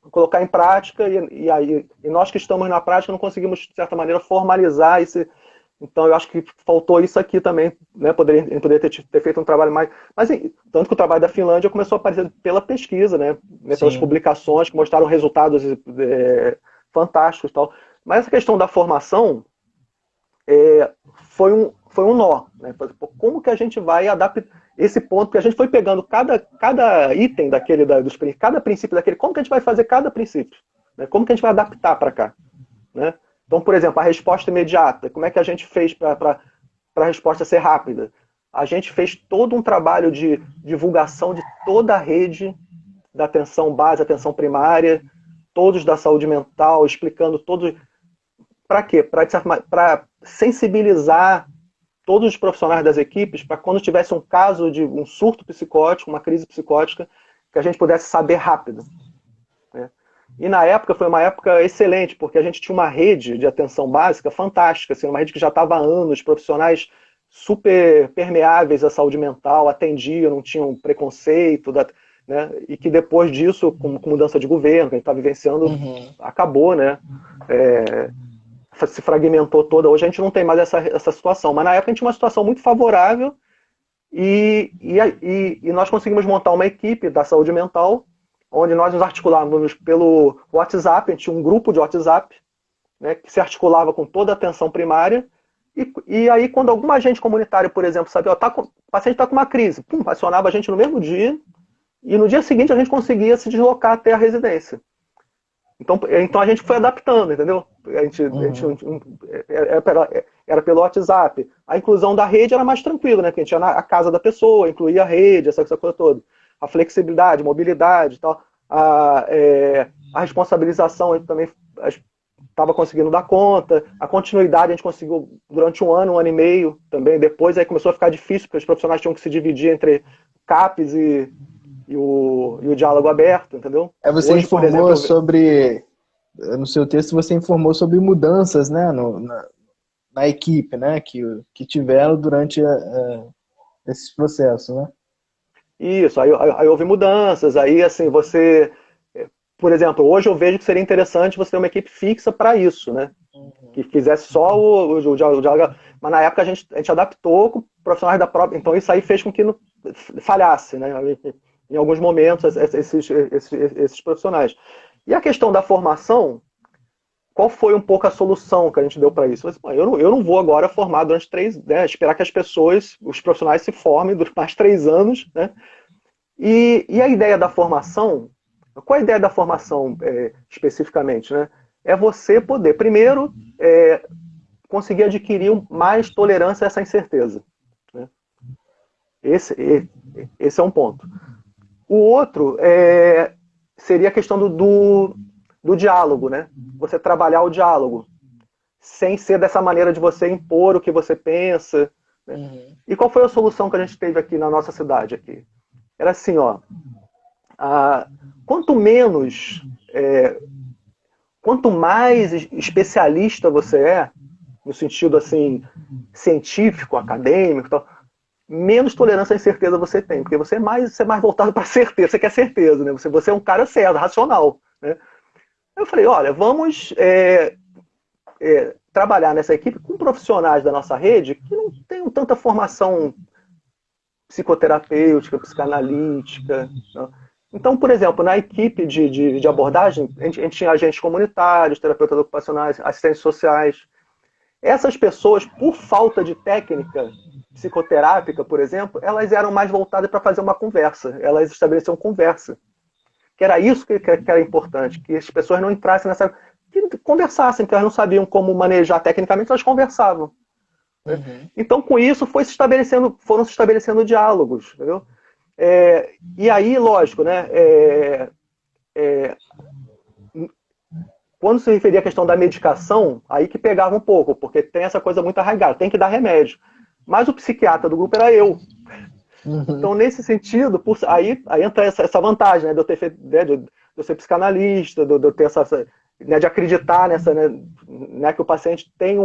colocar em prática, e nós que estamos na prática não conseguimos, de certa maneira, formalizar esse. Então, eu acho que faltou isso aqui também, né? Poderia ter feito um trabalho mais. Mas, tanto que o trabalho da Finlândia começou a aparecer pela pesquisa, né? Pelas publicações que mostraram resultados fantásticos e tal. Mas essa questão da formação foi um nó, né? Como que a gente vai adaptar esse ponto? Que a gente foi pegando cada item cada princípio daquele, como que a gente vai fazer cada princípio? Né? Como que a gente vai adaptar para cá? Né? Então, por exemplo, a resposta imediata, como é que a gente fez para a resposta ser rápida? A gente fez todo um trabalho de divulgação de toda a rede da atenção base, atenção primária, todos da saúde mental, explicando todos. Para quê? Para sensibilizar todos os profissionais das equipes para quando tivesse um caso de um surto psicótico, uma crise psicótica, que a gente pudesse saber rápido. Né? E na época foi uma época excelente, porque a gente tinha uma rede de atenção básica fantástica, assim, uma rede que já estava há anos, profissionais super permeáveis à saúde mental, atendiam, não tinham preconceito, né? E que depois disso, com mudança de governo, que a gente está vivenciando, acabou, né? Se fragmentou toda. Hoje a gente não tem mais essa situação, mas na época a gente tinha uma situação muito favorável e nós conseguimos montar uma equipe da saúde mental, onde nós nos articulávamos pelo WhatsApp. A gente tinha um grupo de WhatsApp, né, que se articulava com toda a atenção primária, e aí quando algum agente comunitário, por exemplo, sabia, o paciente está com uma crise, acionava a gente no mesmo dia, e no dia seguinte a gente conseguia se deslocar até a residência. Então a gente foi adaptando, entendeu? Era pelo WhatsApp. A inclusão da rede era mais tranquila, né? Porque a gente ia na casa da pessoa, incluía a rede, essa coisa toda. A flexibilidade, mobilidade e tal. A responsabilização a gente também estava conseguindo dar conta. A continuidade a gente conseguiu durante um ano e meio também. Depois aí começou a ficar difícil, porque os profissionais tinham que se dividir entre CAPES e o diálogo aberto, entendeu? Você hoje, informou, por exemplo, no seu texto você informou sobre mudanças, né, na equipe, né, que tiveram durante esse processo, né? Isso, aí houve mudanças, aí assim, por exemplo, hoje eu vejo que seria interessante você ter uma equipe fixa para isso, né? Que fizesse só o diálogo, mas na época a gente adaptou com profissionais da própria, então isso aí fez com que não falhasse, né? Em alguns momentos, esses profissionais. E a questão da formação, qual foi um pouco a solução que a gente deu para isso? Eu não vou agora formar durante 3, né, esperar que os profissionais se formem durante mais 3 anos, né? E a ideia da formação, qual a ideia da formação especificamente, né? É você poder, primeiro, conseguir adquirir mais tolerância a essa incerteza. Né? Esse é um ponto. O outro seria a questão do diálogo, né? Você trabalhar o diálogo, sem ser dessa maneira de você impor o que você pensa. Né? E qual foi a solução que a gente teve aqui na nossa cidade? Aqui? Era assim, ó, quanto mais especialista você é, no sentido assim, científico, acadêmico, tal, menos tolerância à incerteza você tem, porque você é mais voltado para certeza, você quer certeza, né? Você é um cara certo, racional. Né? Eu falei, olha, vamos trabalhar nessa equipe com profissionais da nossa rede que não tenham tanta formação psicoterapêutica, psicanalítica. Né? Então, por exemplo, na equipe de abordagem, a gente tinha agentes comunitários, terapeutas ocupacionais, assistentes sociais. Essas pessoas, por falta de técnica psicoterápica, por exemplo, elas eram mais voltadas para fazer uma conversa. Elas estabeleciam conversa. Que era isso que era importante, que as pessoas não entrassem nessa... que conversassem, que elas não sabiam como manejar tecnicamente, elas conversavam. Né? Então, com isso, foram se estabelecendo diálogos. Entendeu? E aí, lógico, né? Quando se referia à questão da medicação, aí que pegava um pouco, porque tem essa coisa muito arraigada, tem que dar remédio. Mas o psiquiatra do grupo era eu. Então, nesse sentido, aí entra essa vantagem, né, de eu ter feito, de eu ser psicanalista, de eu ter de acreditar nessa, né, que o paciente tem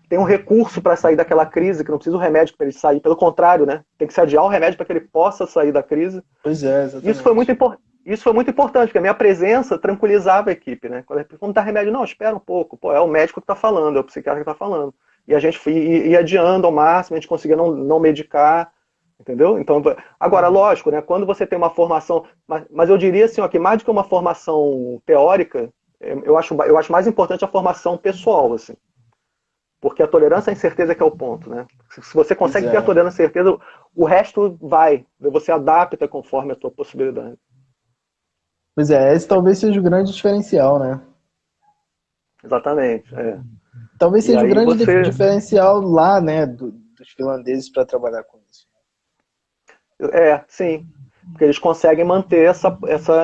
tem um recurso para sair daquela crise, que não precisa o remédio para ele sair. Pelo contrário, né? Tem que se adiar o remédio para que ele possa sair da crise. Pois é, Isso foi muito, exatamente. isso foi muito importante, porque a minha presença tranquilizava a equipe, né? Quando dá remédio, não, espera um pouco. Pô, é o médico que está falando, é o psiquiatra que está falando. E a gente ia adiando ao máximo, a gente conseguia não medicar, entendeu? Então, agora, lógico, né? Quando você tem uma formação, mas eu diria assim, ó, que mais do que uma formação teórica, eu acho mais importante a formação pessoal, assim. Porque a tolerância à incerteza é que é o ponto, né? Se você Pois consegue ter a é. tolerância à incerteza, o resto vai. Você adapta conforme a tua possibilidade. Pois é, esse talvez seja o grande diferencial, né? Exatamente. Talvez E seja o aí grande você. diferencial lá, né, dos finlandeses para trabalhar com isso. Sim. Porque eles conseguem manter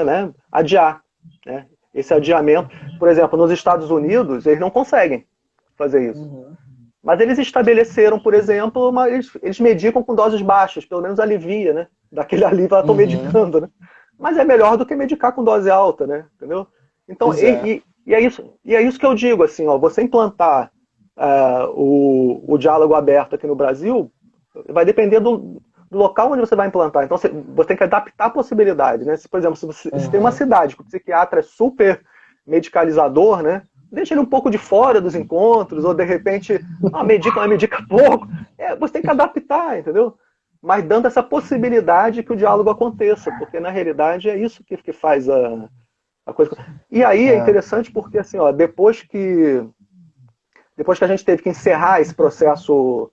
né, adiar. Né? Esse adiamento. Por exemplo, nos Estados Unidos, eles não conseguem fazer isso. Uhum. Mas eles estabeleceram, por exemplo, eles medicam com doses baixas, pelo menos alivia, né? Daquele alívio, elas estão Uhum. medicando, né? Mas é melhor do que medicar com dose alta, né? Entendeu? Então, Pois é. e é isso que eu digo, assim, ó, você implantar o diálogo aberto aqui no Brasil vai depender do local onde você vai implantar. Então, você tem que adaptar a possibilidade, né? Se, por exemplo, se tem uma Uhum. cidade que o psiquiatra é super medicalizador, né? Deixa ele um pouco de fora dos encontros, ou de repente, medica, mas medica pouco. Você tem que adaptar, entendeu? Mas dando essa possibilidade que o diálogo aconteça, porque na realidade é isso que faz a coisa. E aí é É. interessante porque, assim, ó, depois que a gente teve que encerrar esse processo,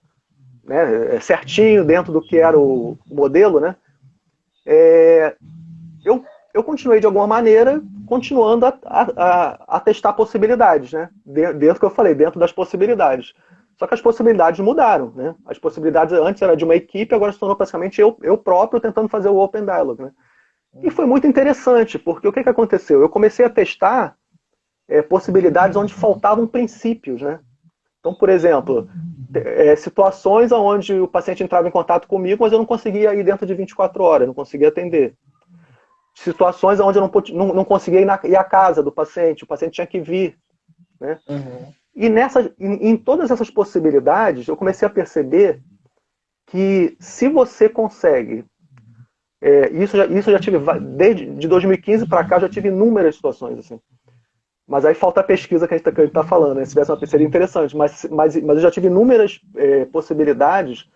né, certinho dentro do que era o modelo, né, eu continuei de alguma maneira continuando a testar possibilidades, né? Dentro que eu falei, dentro das possibilidades. Só que as possibilidades mudaram, né? As possibilidades antes era de uma equipe, agora se tornou praticamente eu próprio tentando fazer o Open Dialogue, né? E foi muito interessante, porque o que aconteceu? Eu comecei a testar possibilidades onde faltavam princípios, né? Então, por exemplo, situações onde o paciente entrava em contato comigo, mas eu não conseguia ir dentro de 24 horas, não conseguia atender. Situações onde eu não conseguia ir à casa do paciente, o paciente tinha que vir. Né? Uhum. E em todas essas possibilidades, eu comecei a perceber que se você consegue, isso já tive, desde de 2015 para cá, já tive inúmeras situações assim. Mas aí falta a pesquisa que a gente está falando, né? Se tivesse uma seria interessante, mas eu já tive inúmeras possibilidades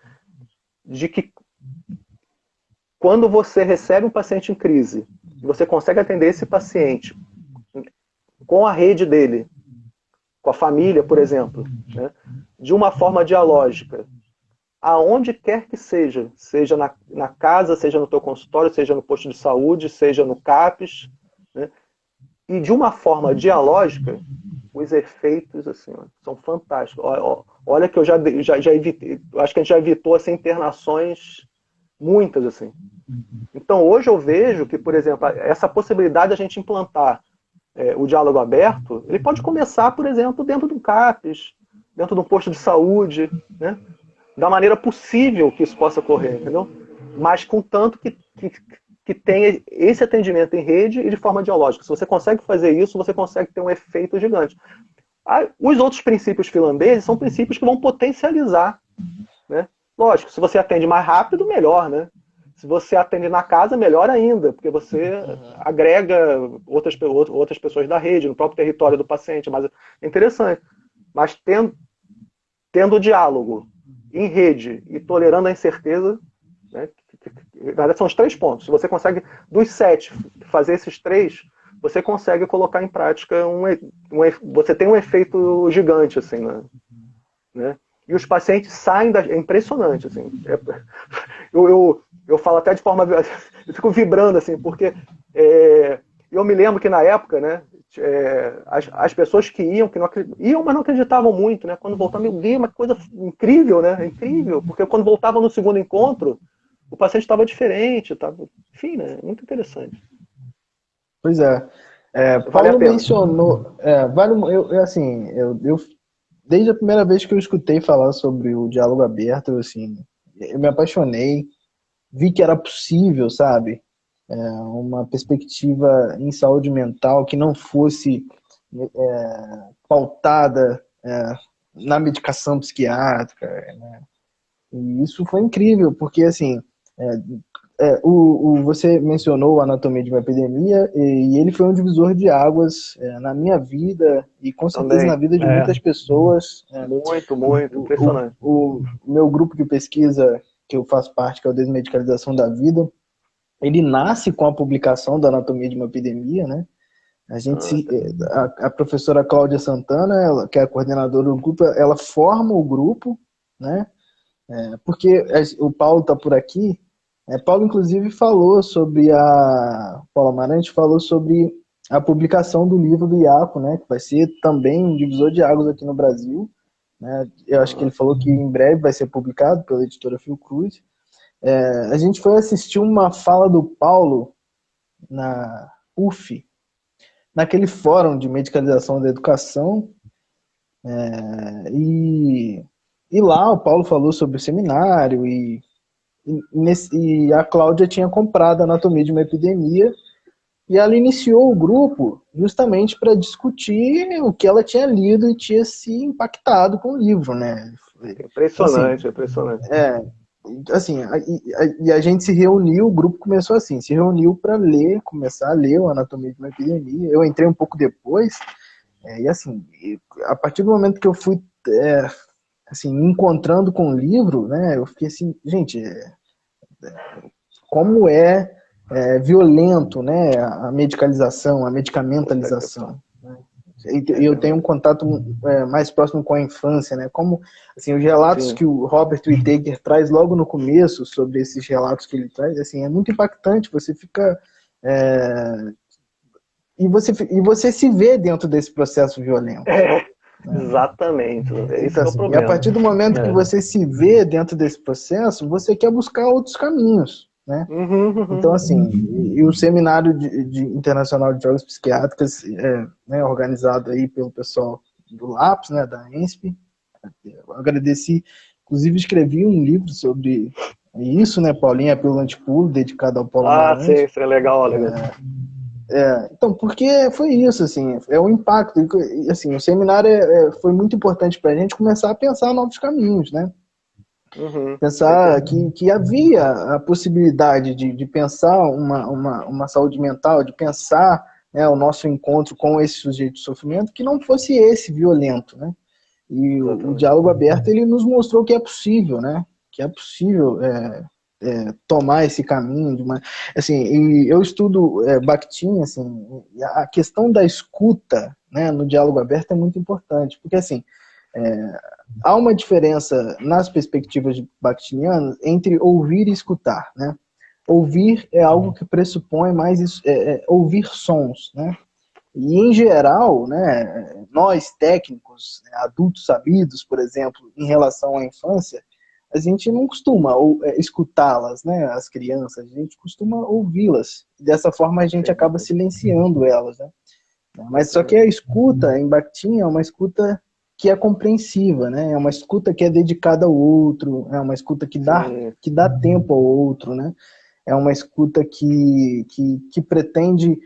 de que quando você recebe um paciente em crise, e você consegue atender esse paciente com a rede dele, com a família, por exemplo, né? De uma forma dialógica, aonde quer que seja na casa, seja no teu consultório, seja no posto de saúde, seja no CAPES, né? E de uma forma dialógica, os efeitos assim, ó, são fantásticos. Olha que eu já evitei, acho que a gente já evitou assim, internações muitas assim. Então hoje eu vejo que, por exemplo, essa possibilidade de a gente implantar o diálogo aberto, ele pode começar, por exemplo, dentro de um CAPES, dentro de um posto de saúde, né? Da maneira possível que isso possa ocorrer, entendeu? Mas contanto que tenha esse atendimento em rede e de forma dialógica. Se você consegue fazer isso, você consegue ter um efeito gigante. Os outros princípios finlandeses são princípios que vão potencializar, né? Lógico, se você atende mais rápido, melhor, né? Se você atende na casa, melhor ainda, porque você Uhum. agrega outras pessoas da rede, no próprio território do paciente. Mas é interessante. Mas tendo diálogo em rede e tolerando a incerteza, né, na verdade são os 3 pontos. Se você consegue, dos 7, fazer esses 3, você consegue colocar em prática você tem um efeito gigante, assim, né? E os pacientes saem é impressionante, assim. Eu falo até de forma, eu fico vibrando, assim, porque eu me lembro que na época, né, as pessoas que iam, mas não acreditavam muito, né? Quando voltavam, meu Deus, uma coisa incrível, né? Incrível, porque quando voltavam no segundo encontro, o paciente estava diferente, tava, enfim, né? Muito interessante. Pois é. Vale a Paulo pena. mencionou, assim, desde a primeira vez que eu escutei falar sobre o diálogo aberto, assim, eu me apaixonei, vi que era possível, sabe? Uma perspectiva em saúde mental que não fosse pautada na medicação psiquiátrica, né? E isso foi incrível, porque assim, você mencionou a Anatomia de uma Epidemia, e ele foi um divisor de águas na minha vida e com certeza na Também. vida de muitas pessoas. Muito, muito. Impressionante. O meu grupo de pesquisa, que eu faço parte, que é o Desmedicalização da Vida, ele nasce com a publicação da Anatomia de uma Epidemia, né? A professora Cláudia Santana, que é a coordenadora do grupo, ela forma o grupo, né? Porque o Paulo está por aqui. Paulo, inclusive, Paulo Amarante falou sobre a publicação do livro do Iaco, né? Que vai ser também um divisor de águas aqui no Brasil, né? Eu acho que ele falou que em breve vai ser publicado pela editora Fiocruz. A gente foi assistir uma fala do Paulo na UF, naquele fórum de medicalização da educação, e lá o Paulo falou sobre o seminário, e a Cláudia tinha comprado a Anatomia de uma Epidemia, e ela iniciou o grupo justamente para discutir o que ela tinha lido e tinha se impactado com o livro, né? Impressionante, impressionante. Assim, e a gente se reuniu, o grupo começou assim, se reuniu para começar a ler a Anatomia de uma Epidemia. Eu entrei um pouco depois, e assim, a partir do momento que eu fui assim, me encontrando com o livro, né, eu fiquei assim, gente, como violento, né, a medicalização, a medicamentalização. E eu tenho um contato mais próximo com a infância, né? Como assim, os relatos Sim. que o Robert Whittaker traz logo no começo, sobre esses relatos que ele traz, assim, é muito impactante. Você fica e você se vê dentro desse processo violento. Exatamente. Esse é o Assim, problema. e a partir do momento que você se vê dentro desse processo, você quer buscar outros caminhos, né? Então, assim, e o Seminário Internacional de Drogas Psiquiátricas, né, organizado aí pelo pessoal do LAPS, né, da ENSP, eu agradeci, inclusive escrevi um livro sobre isso, né, Paulinha, pelo Antipuro, dedicado ao Paulo Amarante. Sim, é legal, legal. Então, porque foi isso, assim, é o impacto, e, assim, o seminário foi muito importante para a gente começar a pensar novos caminhos, né? Pensar que havia a possibilidade de pensar uma saúde mental, de pensar, né, o nosso encontro com esse sujeito de sofrimento, que não fosse esse violento, né? E o diálogo aberto, ele nos mostrou que é possível, né? Que é possível tomar esse caminho de uma, assim, e eu estudo Bakhtin, assim, a questão da escuta, né, no diálogo aberto é muito importante, porque assim, há uma diferença nas perspectivas bakhtinianas entre ouvir e escutar, né? Ouvir é algo que pressupõe mais ouvir sons, né? E em geral, né, nós técnicos, né, adultos sabidos, por exemplo, em relação à infância, a gente não costuma escutá-las, né, as crianças, a gente costuma ouvi-las. Dessa forma a gente acaba silenciando elas, né? Mas só que a escuta em Bakhtin é uma escuta que é compreensiva, né? É uma escuta que é dedicada ao outro, é uma escuta que dá tempo ao outro, né? É uma escuta que pretende,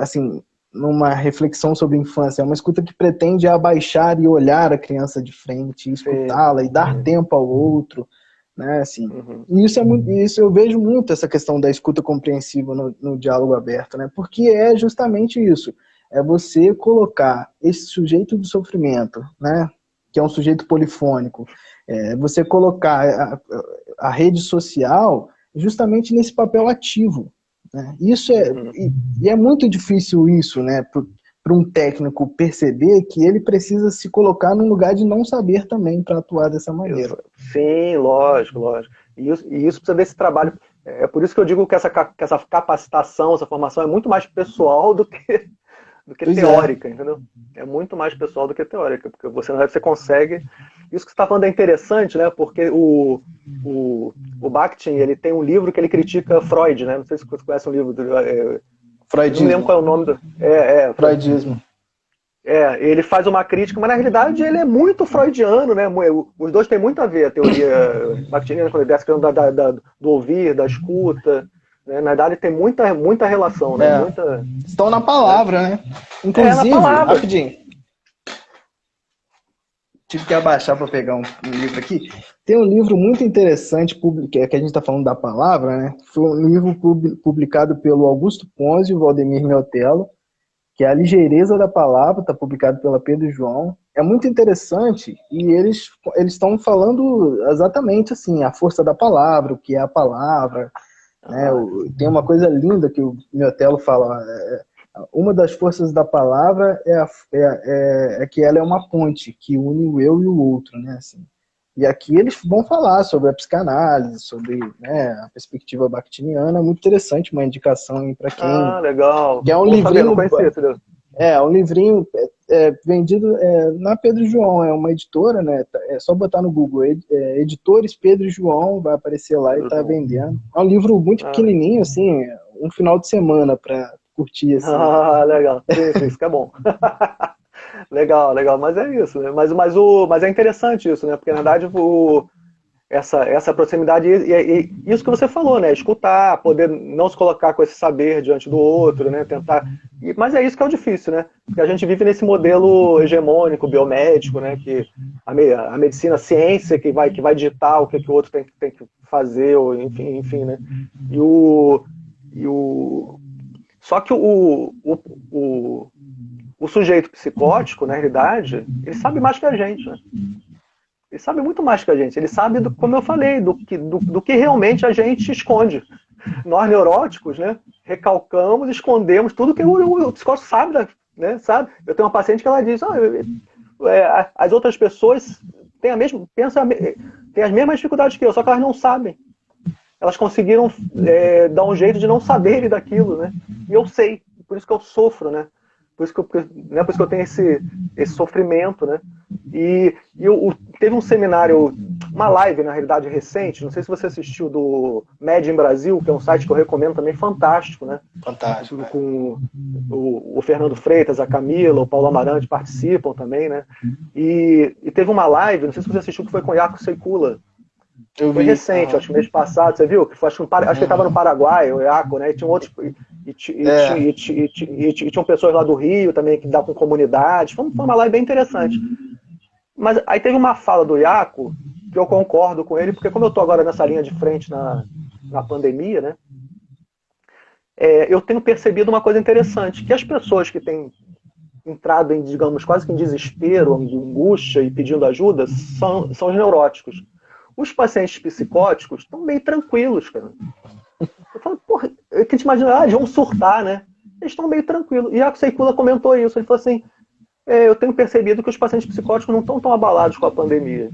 assim, numa reflexão sobre a infância, é uma escuta que pretende abaixar e olhar a criança de frente, escutá-la e dar tempo ao outro, né? Assim, e isso eu vejo muito, essa questão da escuta compreensiva no diálogo aberto, né? Porque é justamente isso. É você colocar esse sujeito do sofrimento, né, que é um sujeito polifônico, você colocar a rede social justamente nesse papel ativo, né? Isso e é muito difícil isso, né, para um técnico perceber que ele precisa se colocar num lugar de não saber também para atuar dessa maneira. Sim, lógico. E isso precisa desse trabalho. É por isso que eu digo que essa capacitação, essa formação é muito mais pessoal do que teórica, entendeu? É muito mais pessoal do que teórica, porque você consegue... Isso que você está falando é interessante, né? Porque o Bakhtin, ele tem um livro que ele critica Freud, né? Não sei se você conhece um livro do... Freudismo. Não lembro qual é o nome do... Freudismo. Ele faz uma crítica, mas na realidade ele é muito freudiano, né? Os dois têm muito a ver, a teoria bakhtiniana, quando ele desce do ouvir, da escuta... Na verdade tem muita relação, né? Estão na palavra, né? Inclusive, na palavra. rapidinho. tive que abaixar para pegar um livro aqui. Tem um livro muito interessante, que a gente está falando da palavra, né? Foi um livro publicado pelo Augusto Ponzi e o Valdemir Meotelo, que é A Ligeireza da Palavra, está publicado pela Pedro e João. É muito interessante e eles estão falando exatamente assim, a força da palavra, o que é a palavra, né? Tem uma coisa linda que o Meotelo fala, uma das forças da palavra é que ela é uma ponte que une o eu e o outro, né? Assim. E aqui eles vão falar sobre a psicanálise, sobre, né, a perspectiva bakhtiniana, muito interessante, uma indicação para quem... Ah, legal. Que é um Vou livrinho... saber, não conhecia, entendeu? Um livrinho vendido na Pedro e João, é uma editora, né? É só botar no Google, Editores Pedro e João, vai aparecer lá e tá vendendo. É um livro muito pequenininho, assim, um final de semana para curtir, assim. Ah, legal. Sim, isso que é bom. Legal, legal. Mas é isso, né? Mas é interessante isso, né? Porque, na verdade, essa proximidade e isso que você falou, né? Escutar, poder não se colocar com esse saber diante do outro, né? Tentar. Mas é isso que é o difícil, né? Porque a gente vive nesse modelo hegemônico, biomédico, né? Que a medicina, a ciência que vai digitar o que o outro tem que fazer, ou enfim, né? Só que o sujeito psicótico, na realidade, ele sabe mais que a gente, né? Ele sabe muito mais que a gente. Ele sabe, como eu falei, do que realmente a gente esconde. Nós, neuróticos, né, recalcamos, escondemos tudo que o psicótico sabe, né, sabe? Eu tenho uma paciente que ela diz, as outras pessoas têm têm as mesmas dificuldades que eu, só que elas não sabem. Elas conseguiram dar um jeito de não saberem daquilo, né? E eu sei, por isso que eu sofro, né? Por isso que eu tenho esse sofrimento, né? E teve um seminário, uma live, na realidade, recente, não sei se você assistiu, do Med em Brasil, que é um site que eu recomendo também, fantástico, né? Fantástico. Com o Fernando Freitas, a Camila, o Paulo Amarante participam também, né? E teve uma live, não sei se você assistiu, que foi com o Jaco Seikula. Foi recente, acho que mês passado, você viu? Acho que ele estava no Paraguai, o Iaco, né? E tinha outros. E tinham pessoas lá do Rio também que dá com comunidades. Foi uma live bem interessante. Mas aí teve uma fala do Iaco que eu concordo com ele, porque como eu estou agora nessa linha de frente na pandemia, né? Eu tenho percebido uma coisa interessante, que as pessoas que têm entrado em, digamos, quase que em desespero, angústia e pedindo ajuda, são os neuróticos. Os pacientes psicóticos estão meio tranquilos, cara. Eu falo, porra, eu que te imagino, eles vão surtar, né? Eles estão meio tranquilos. E a Seikula comentou isso, ele falou assim, eu tenho percebido que os pacientes psicóticos não estão tão abalados com a pandemia.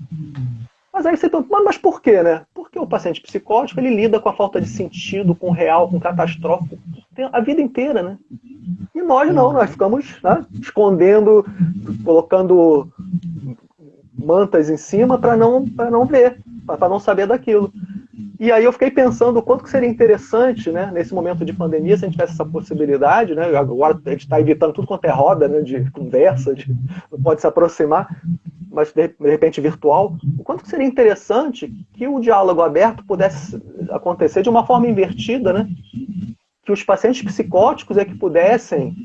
Mas aí você pergunta, mas por quê, né? Porque o paciente psicótico, ele lida com a falta de sentido, com o real, com o catastrófico, a vida inteira, né? E nós não, nós ficamos, né, escondendo, colocando mantas em cima para não ver, para não saber daquilo. E aí eu fiquei pensando o quanto que seria interessante, né, nesse momento de pandemia, se a gente tivesse essa possibilidade, né, agora a gente está evitando tudo quanto é roda, né, de conversa, não pode se aproximar, mas de repente virtual, o quanto que seria interessante que o diálogo aberto pudesse acontecer de uma forma invertida, né, que os pacientes psicóticos que pudessem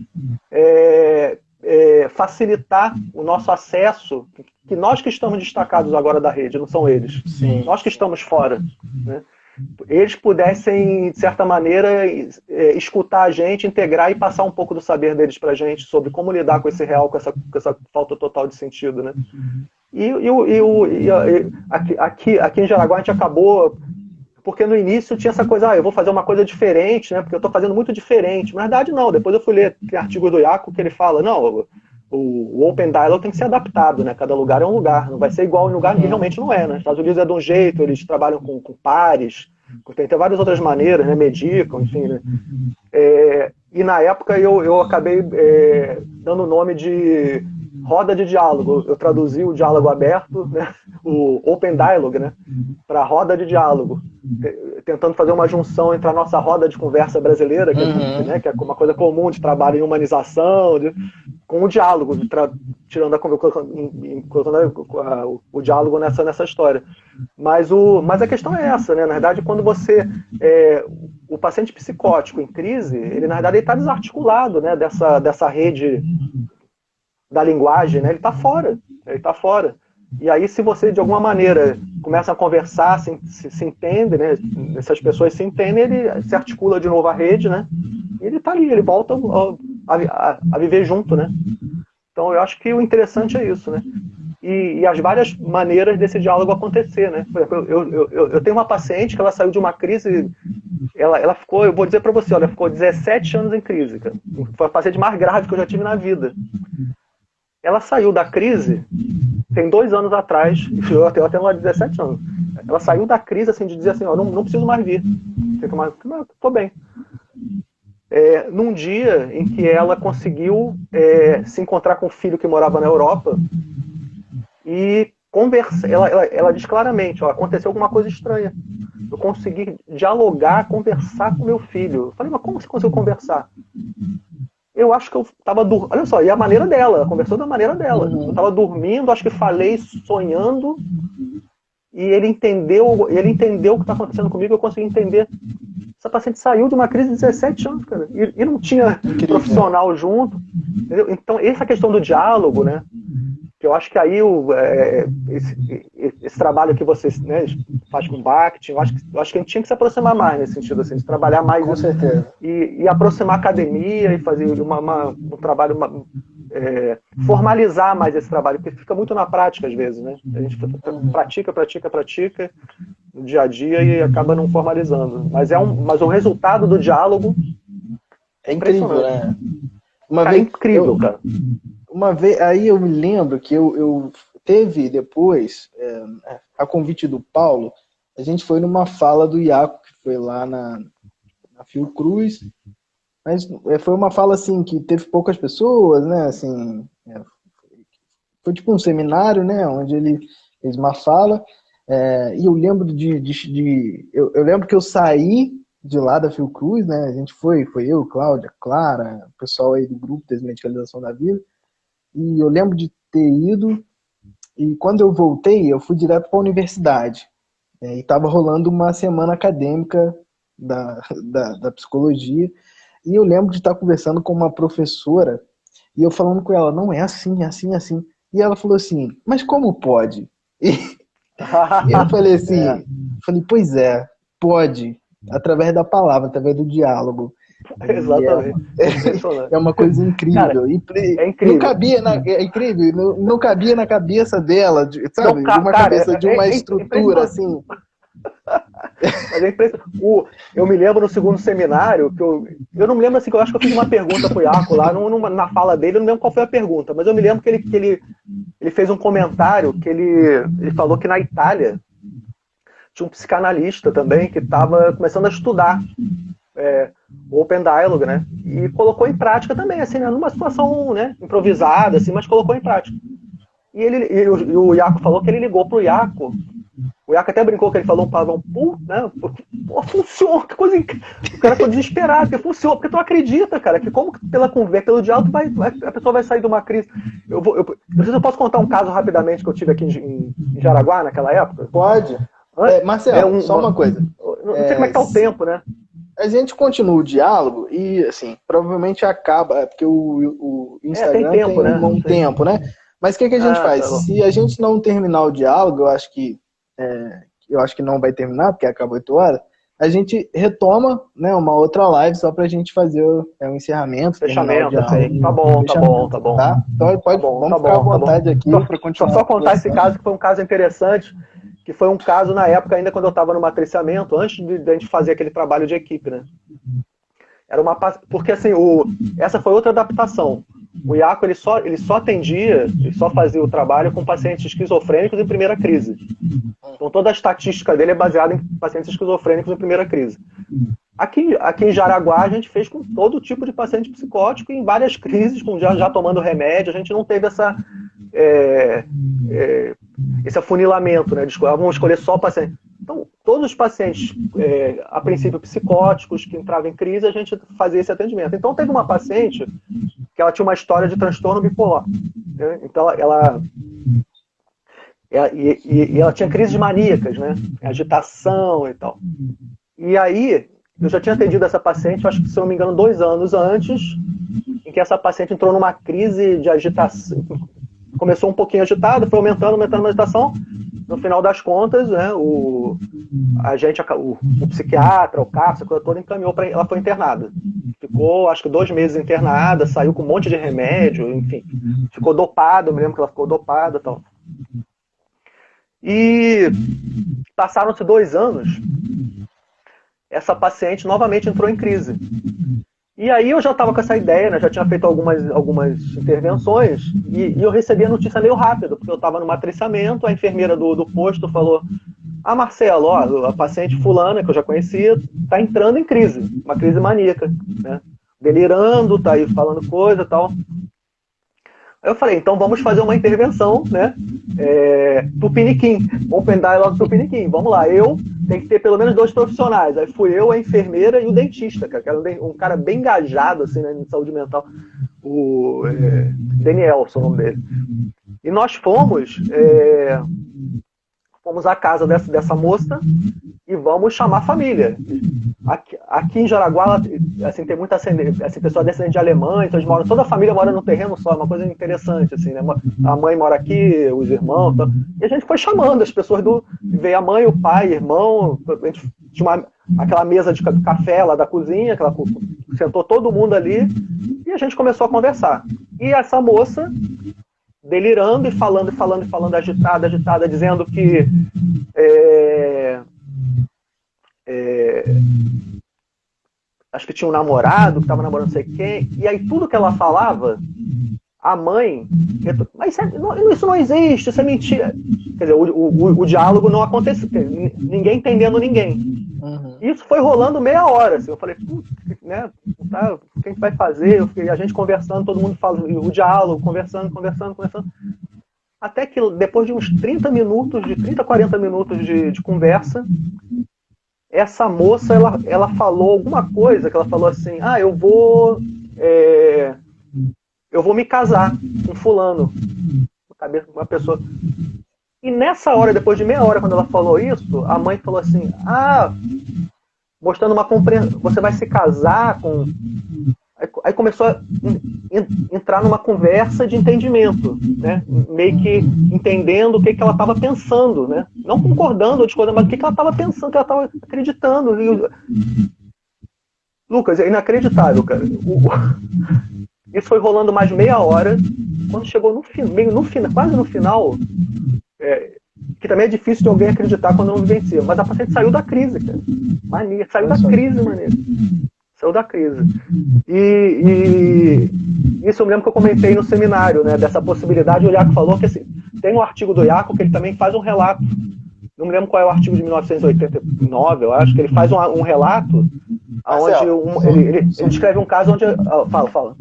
facilitar o nosso acesso, que nós que estamos destacados agora da rede, não são eles. Sim. Nós que estamos fora, né? Eles pudessem, de certa maneira, escutar a gente, integrar e passar um pouco do saber deles para a gente sobre como lidar com esse real, com essa falta total de sentido, né? Aqui em Jaraguá a gente acabou, porque no início tinha essa coisa, eu vou fazer uma coisa diferente, né? Porque eu estou fazendo muito diferente. Na verdade, não. Depois eu fui ler artigos do Iaco que ele fala, não, o Open Dialogue tem que ser adaptado, né? Cada lugar é um lugar, não vai ser igual em lugar que realmente não é, né? Os Estados Unidos é de um jeito, eles trabalham com pares, tem várias outras maneiras, né? Medicam, enfim, né? E na época eu acabei dando o nome de roda de diálogo. Eu traduzi o diálogo aberto, né? O Open Dialogue, né? Para roda de diálogo, tentando fazer uma junção entre a nossa roda de conversa brasileira, que é uma coisa comum de trabalho em humanização, com o diálogo, tirando colocando o diálogo nessa história. Mas a questão é essa, né? Na verdade, quando você o paciente psicótico em crise, ele na verdade está desarticulado, né? Dessa rede da linguagem, né? Ele está fora. E aí, se você, de alguma maneira, começa a conversar, se entende, né? Essas pessoas se entendem, ele se articula de novo a rede, né? E ele tá ali, ele volta a viver junto, né? Então, eu acho que o interessante é isso, né? E as várias maneiras desse diálogo acontecer, né? Por exemplo, eu tenho uma paciente que ela saiu de uma crise, ela ficou, eu vou dizer para você, olha, ela ficou 17 anos em crise, cara. Foi a paciente mais grave que eu já tive na vida. Ela saiu da crise, tem 2 anos atrás, eu até lá 17 anos. Ela saiu da crise, assim, de dizer assim, ó, não preciso mais vir. Tô bem. Num dia em que ela conseguiu se encontrar com o filho que morava na Europa e conversa, ela diz claramente, ó, aconteceu alguma coisa estranha. Eu consegui dialogar, conversar com meu filho. Eu falei, mas como você conseguiu conversar? Eu acho que eu estava dormindo. Olha só, e a maneira dela, ela conversou da maneira dela. Eu estava dormindo, acho que falei sonhando, e ele entendeu o que está acontecendo comigo, eu consegui entender. Essa paciente saiu de uma crise de 17 anos, cara, e não tinha profissional junto. Entendeu? Então, essa questão do diálogo, né? Que eu acho que aí esse trabalho que você, né, faz com marketing, eu acho que a gente tinha que se aproximar mais nesse sentido, assim, de trabalhar mais Com certeza. E aproximar a academia e fazer um trabalho, formalizar mais esse trabalho, porque fica muito na prática às vezes, né? A gente pratica no dia a dia e acaba não formalizando. Mas o resultado do diálogo É incrível, né? Cara, é incrível, cara. Uma vez, aí eu me lembro que eu teve depois, a convite do Paulo, a gente foi numa fala do Iaco, que foi lá na Fiocruz, mas foi uma fala assim, que teve poucas pessoas, né, assim, foi tipo um seminário, né, onde ele fez uma fala, e eu lembro eu lembro que eu saí de lá da Fiocruz, né, a gente foi eu, Cláudia, Clara, o pessoal aí do grupo Desmedicalização da Vida, e eu lembro de ter ido, e quando eu voltei, eu fui direto para a universidade. E estava rolando uma semana acadêmica da psicologia. E eu lembro de estar conversando com uma professora, e eu falando com ela, não, é assim, é assim, é assim. E ela falou assim, mas como pode? E eu falei assim, falei, pois pode, através da palavra, através do diálogo. Exatamente. É uma coisa incrível. Cara, é incrível. Não cabia é incrível, não cabia na cabeça dela, sabe? De uma cabeça de uma estrutura assim. Mas é impressionante. Eu me lembro no segundo seminário, que eu não me lembro assim, que eu acho que eu fiz uma pergunta pro Iaco lá, na fala dele, eu não lembro qual foi a pergunta, mas eu me lembro que ele fez um comentário que ele falou que na Itália tinha um psicanalista também que estava começando a estudar o Open Dialogue, né? E colocou em prática também, assim, né? Numa situação, né, improvisada, assim, mas colocou em prática. E o Iaco falou que ele ligou pro Iaco. O Iaco até brincou que ele falou um palavrão, né? Pô, funciona, que coisa incrível. O cara ficou desesperado, porque funciona, porque tu acredita, cara, que como pela conversa, pelo diálogo, a pessoa vai sair de uma crise. Não sei se eu posso contar um caso rapidamente que eu tive aqui em Jaraguá, naquela época. Pode. Marcelo, só uma coisa. Não sei como é que tá o tempo, né? A gente continua o diálogo e, assim, provavelmente acaba, porque o Instagram tem tempo, né? um tempo, né? Mas o que a gente faz? Tá. Se a gente não terminar o diálogo, eu acho que não vai terminar, porque acaba 8 horas, a gente retoma, né, uma outra live só pra gente fazer um encerramento. Fechamento, assim. Tá bom. Tá? Então vamos ficar à vontade aqui para continuar. Só contar esse caso, que foi um caso interessante, que foi um caso na época ainda quando eu estava no matriciamento, antes de a gente fazer aquele trabalho de equipe, né? Porque assim, essa foi outra adaptação. O Iaco ele só atendia, ele só fazia o trabalho com pacientes esquizofrênicos em primeira crise. Então toda a estatística dele é baseada em pacientes esquizofrênicos em primeira crise. Aqui em Jaraguá a gente fez com todo tipo de paciente psicótico em várias crises, já tomando remédio. A gente não teve esse afunilamento, né? Vamos escolher só paciente. Então, todos os pacientes, a princípio psicóticos, que entravam em crise, a gente fazia esse atendimento. Então, teve uma paciente que ela tinha uma história de transtorno bipolar, né? Então, ela tinha crises maníacas, né? Agitação e tal. E aí, eu já tinha atendido essa paciente, acho que, se eu não me engano, 2 anos antes, em que essa paciente entrou numa crise de agitação, começou um pouquinho agitado, foi aumentando a agitação. No final das contas, né, o psiquiatra, o CAPS, a coisa toda encaminhou para ela, foi internada. Ficou, acho que 2 meses internada, saiu com um monte de remédio, enfim. Ficou dopada, eu me lembro que ela ficou dopada e tal. E passaram-se 2 anos, essa paciente novamente entrou em crise. E aí eu já estava com essa ideia, né? Já tinha feito algumas intervenções e eu recebi a notícia meio rápido, porque eu estava no matriciamento, a enfermeira do posto falou: ah, Marcelo, ó, a paciente fulana, que eu já conhecia, está entrando em crise, uma crise maníaca, né? Delirando, tá aí falando coisa e tal. Aí eu falei, então vamos fazer uma intervenção, né? Tupiniquim, Open Dialogue Tupiniquim, vamos lá, tem que ter pelo menos 2 profissionais. Aí fui eu, a enfermeira e o dentista, que era um cara bem engajado assim, né, em saúde mental, o Daniel, é o nome dele. E nós fomos à casa dessa moça e vamos chamar a família. Aqui em Jaraguá, assim, tem muita pessoa descendente de alemães, então toda a família mora num terreno só, é uma coisa interessante, assim, né? A mãe mora aqui, os irmãos, e a gente foi chamando as pessoas veio a mãe, o pai, o irmão, a gente tinha aquela mesa de café lá da cozinha, sentou todo mundo ali, e a gente começou a conversar. E essa moça, delirando e falando, agitada, dizendo que acho que tinha um namorado, que estava namorando não sei quem, e aí tudo que ela falava, a mãe, mas isso não existe, isso é mentira. Quer dizer, o diálogo não aconteceu, ninguém entendendo ninguém. Uhum. Isso foi rolando meia hora, assim, eu falei, né, tá, o que a gente vai fazer? A gente conversando, todo mundo fala, o diálogo, conversando. Até que depois de uns 30, 40 minutos de conversa, essa moça, ela falou alguma coisa, que ela falou assim, eu vou me casar com fulano, uma pessoa. E nessa hora, depois de meia hora, quando ela falou isso, a mãe falou assim, mostrando uma compreensão, você vai se casar com... Aí começou a entrar numa conversa de entendimento, né? Meio que entendendo o que ela estava pensando, né? Não concordando ou discordando, mas o que ela estava pensando, o que ela estava acreditando. Lucas, é inacreditável, cara. Isso foi rolando mais meia hora. Quando chegou quase no final, que também é difícil de alguém acreditar quando não vivencia, mas a paciente saiu da crise, cara. Mania, saiu da crise, maneiro. Saiu da crise. E isso eu me lembro que eu comentei no seminário, né, dessa possibilidade. O Iaco falou que assim, tem um artigo do Iaco que ele também faz um relato. Não me lembro qual é o artigo de 1989, eu acho que ele faz um relato onde ele descreve um caso onde... Fala.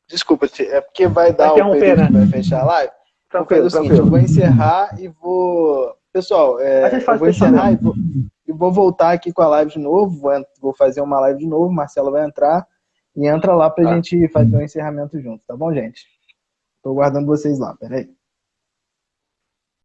Desculpa, é porque vai dar o período, né? Que vai fechar a live. Tranquilo. Eu vou encerrar e vou... Pessoal, eu vou encerrar e vou voltar aqui com a live de novo, vou fazer uma live de novo, Marcelo vai entrar e entra lá pra gente fazer um encerramento junto, tá bom, gente? Tô aguardando vocês lá, peraí.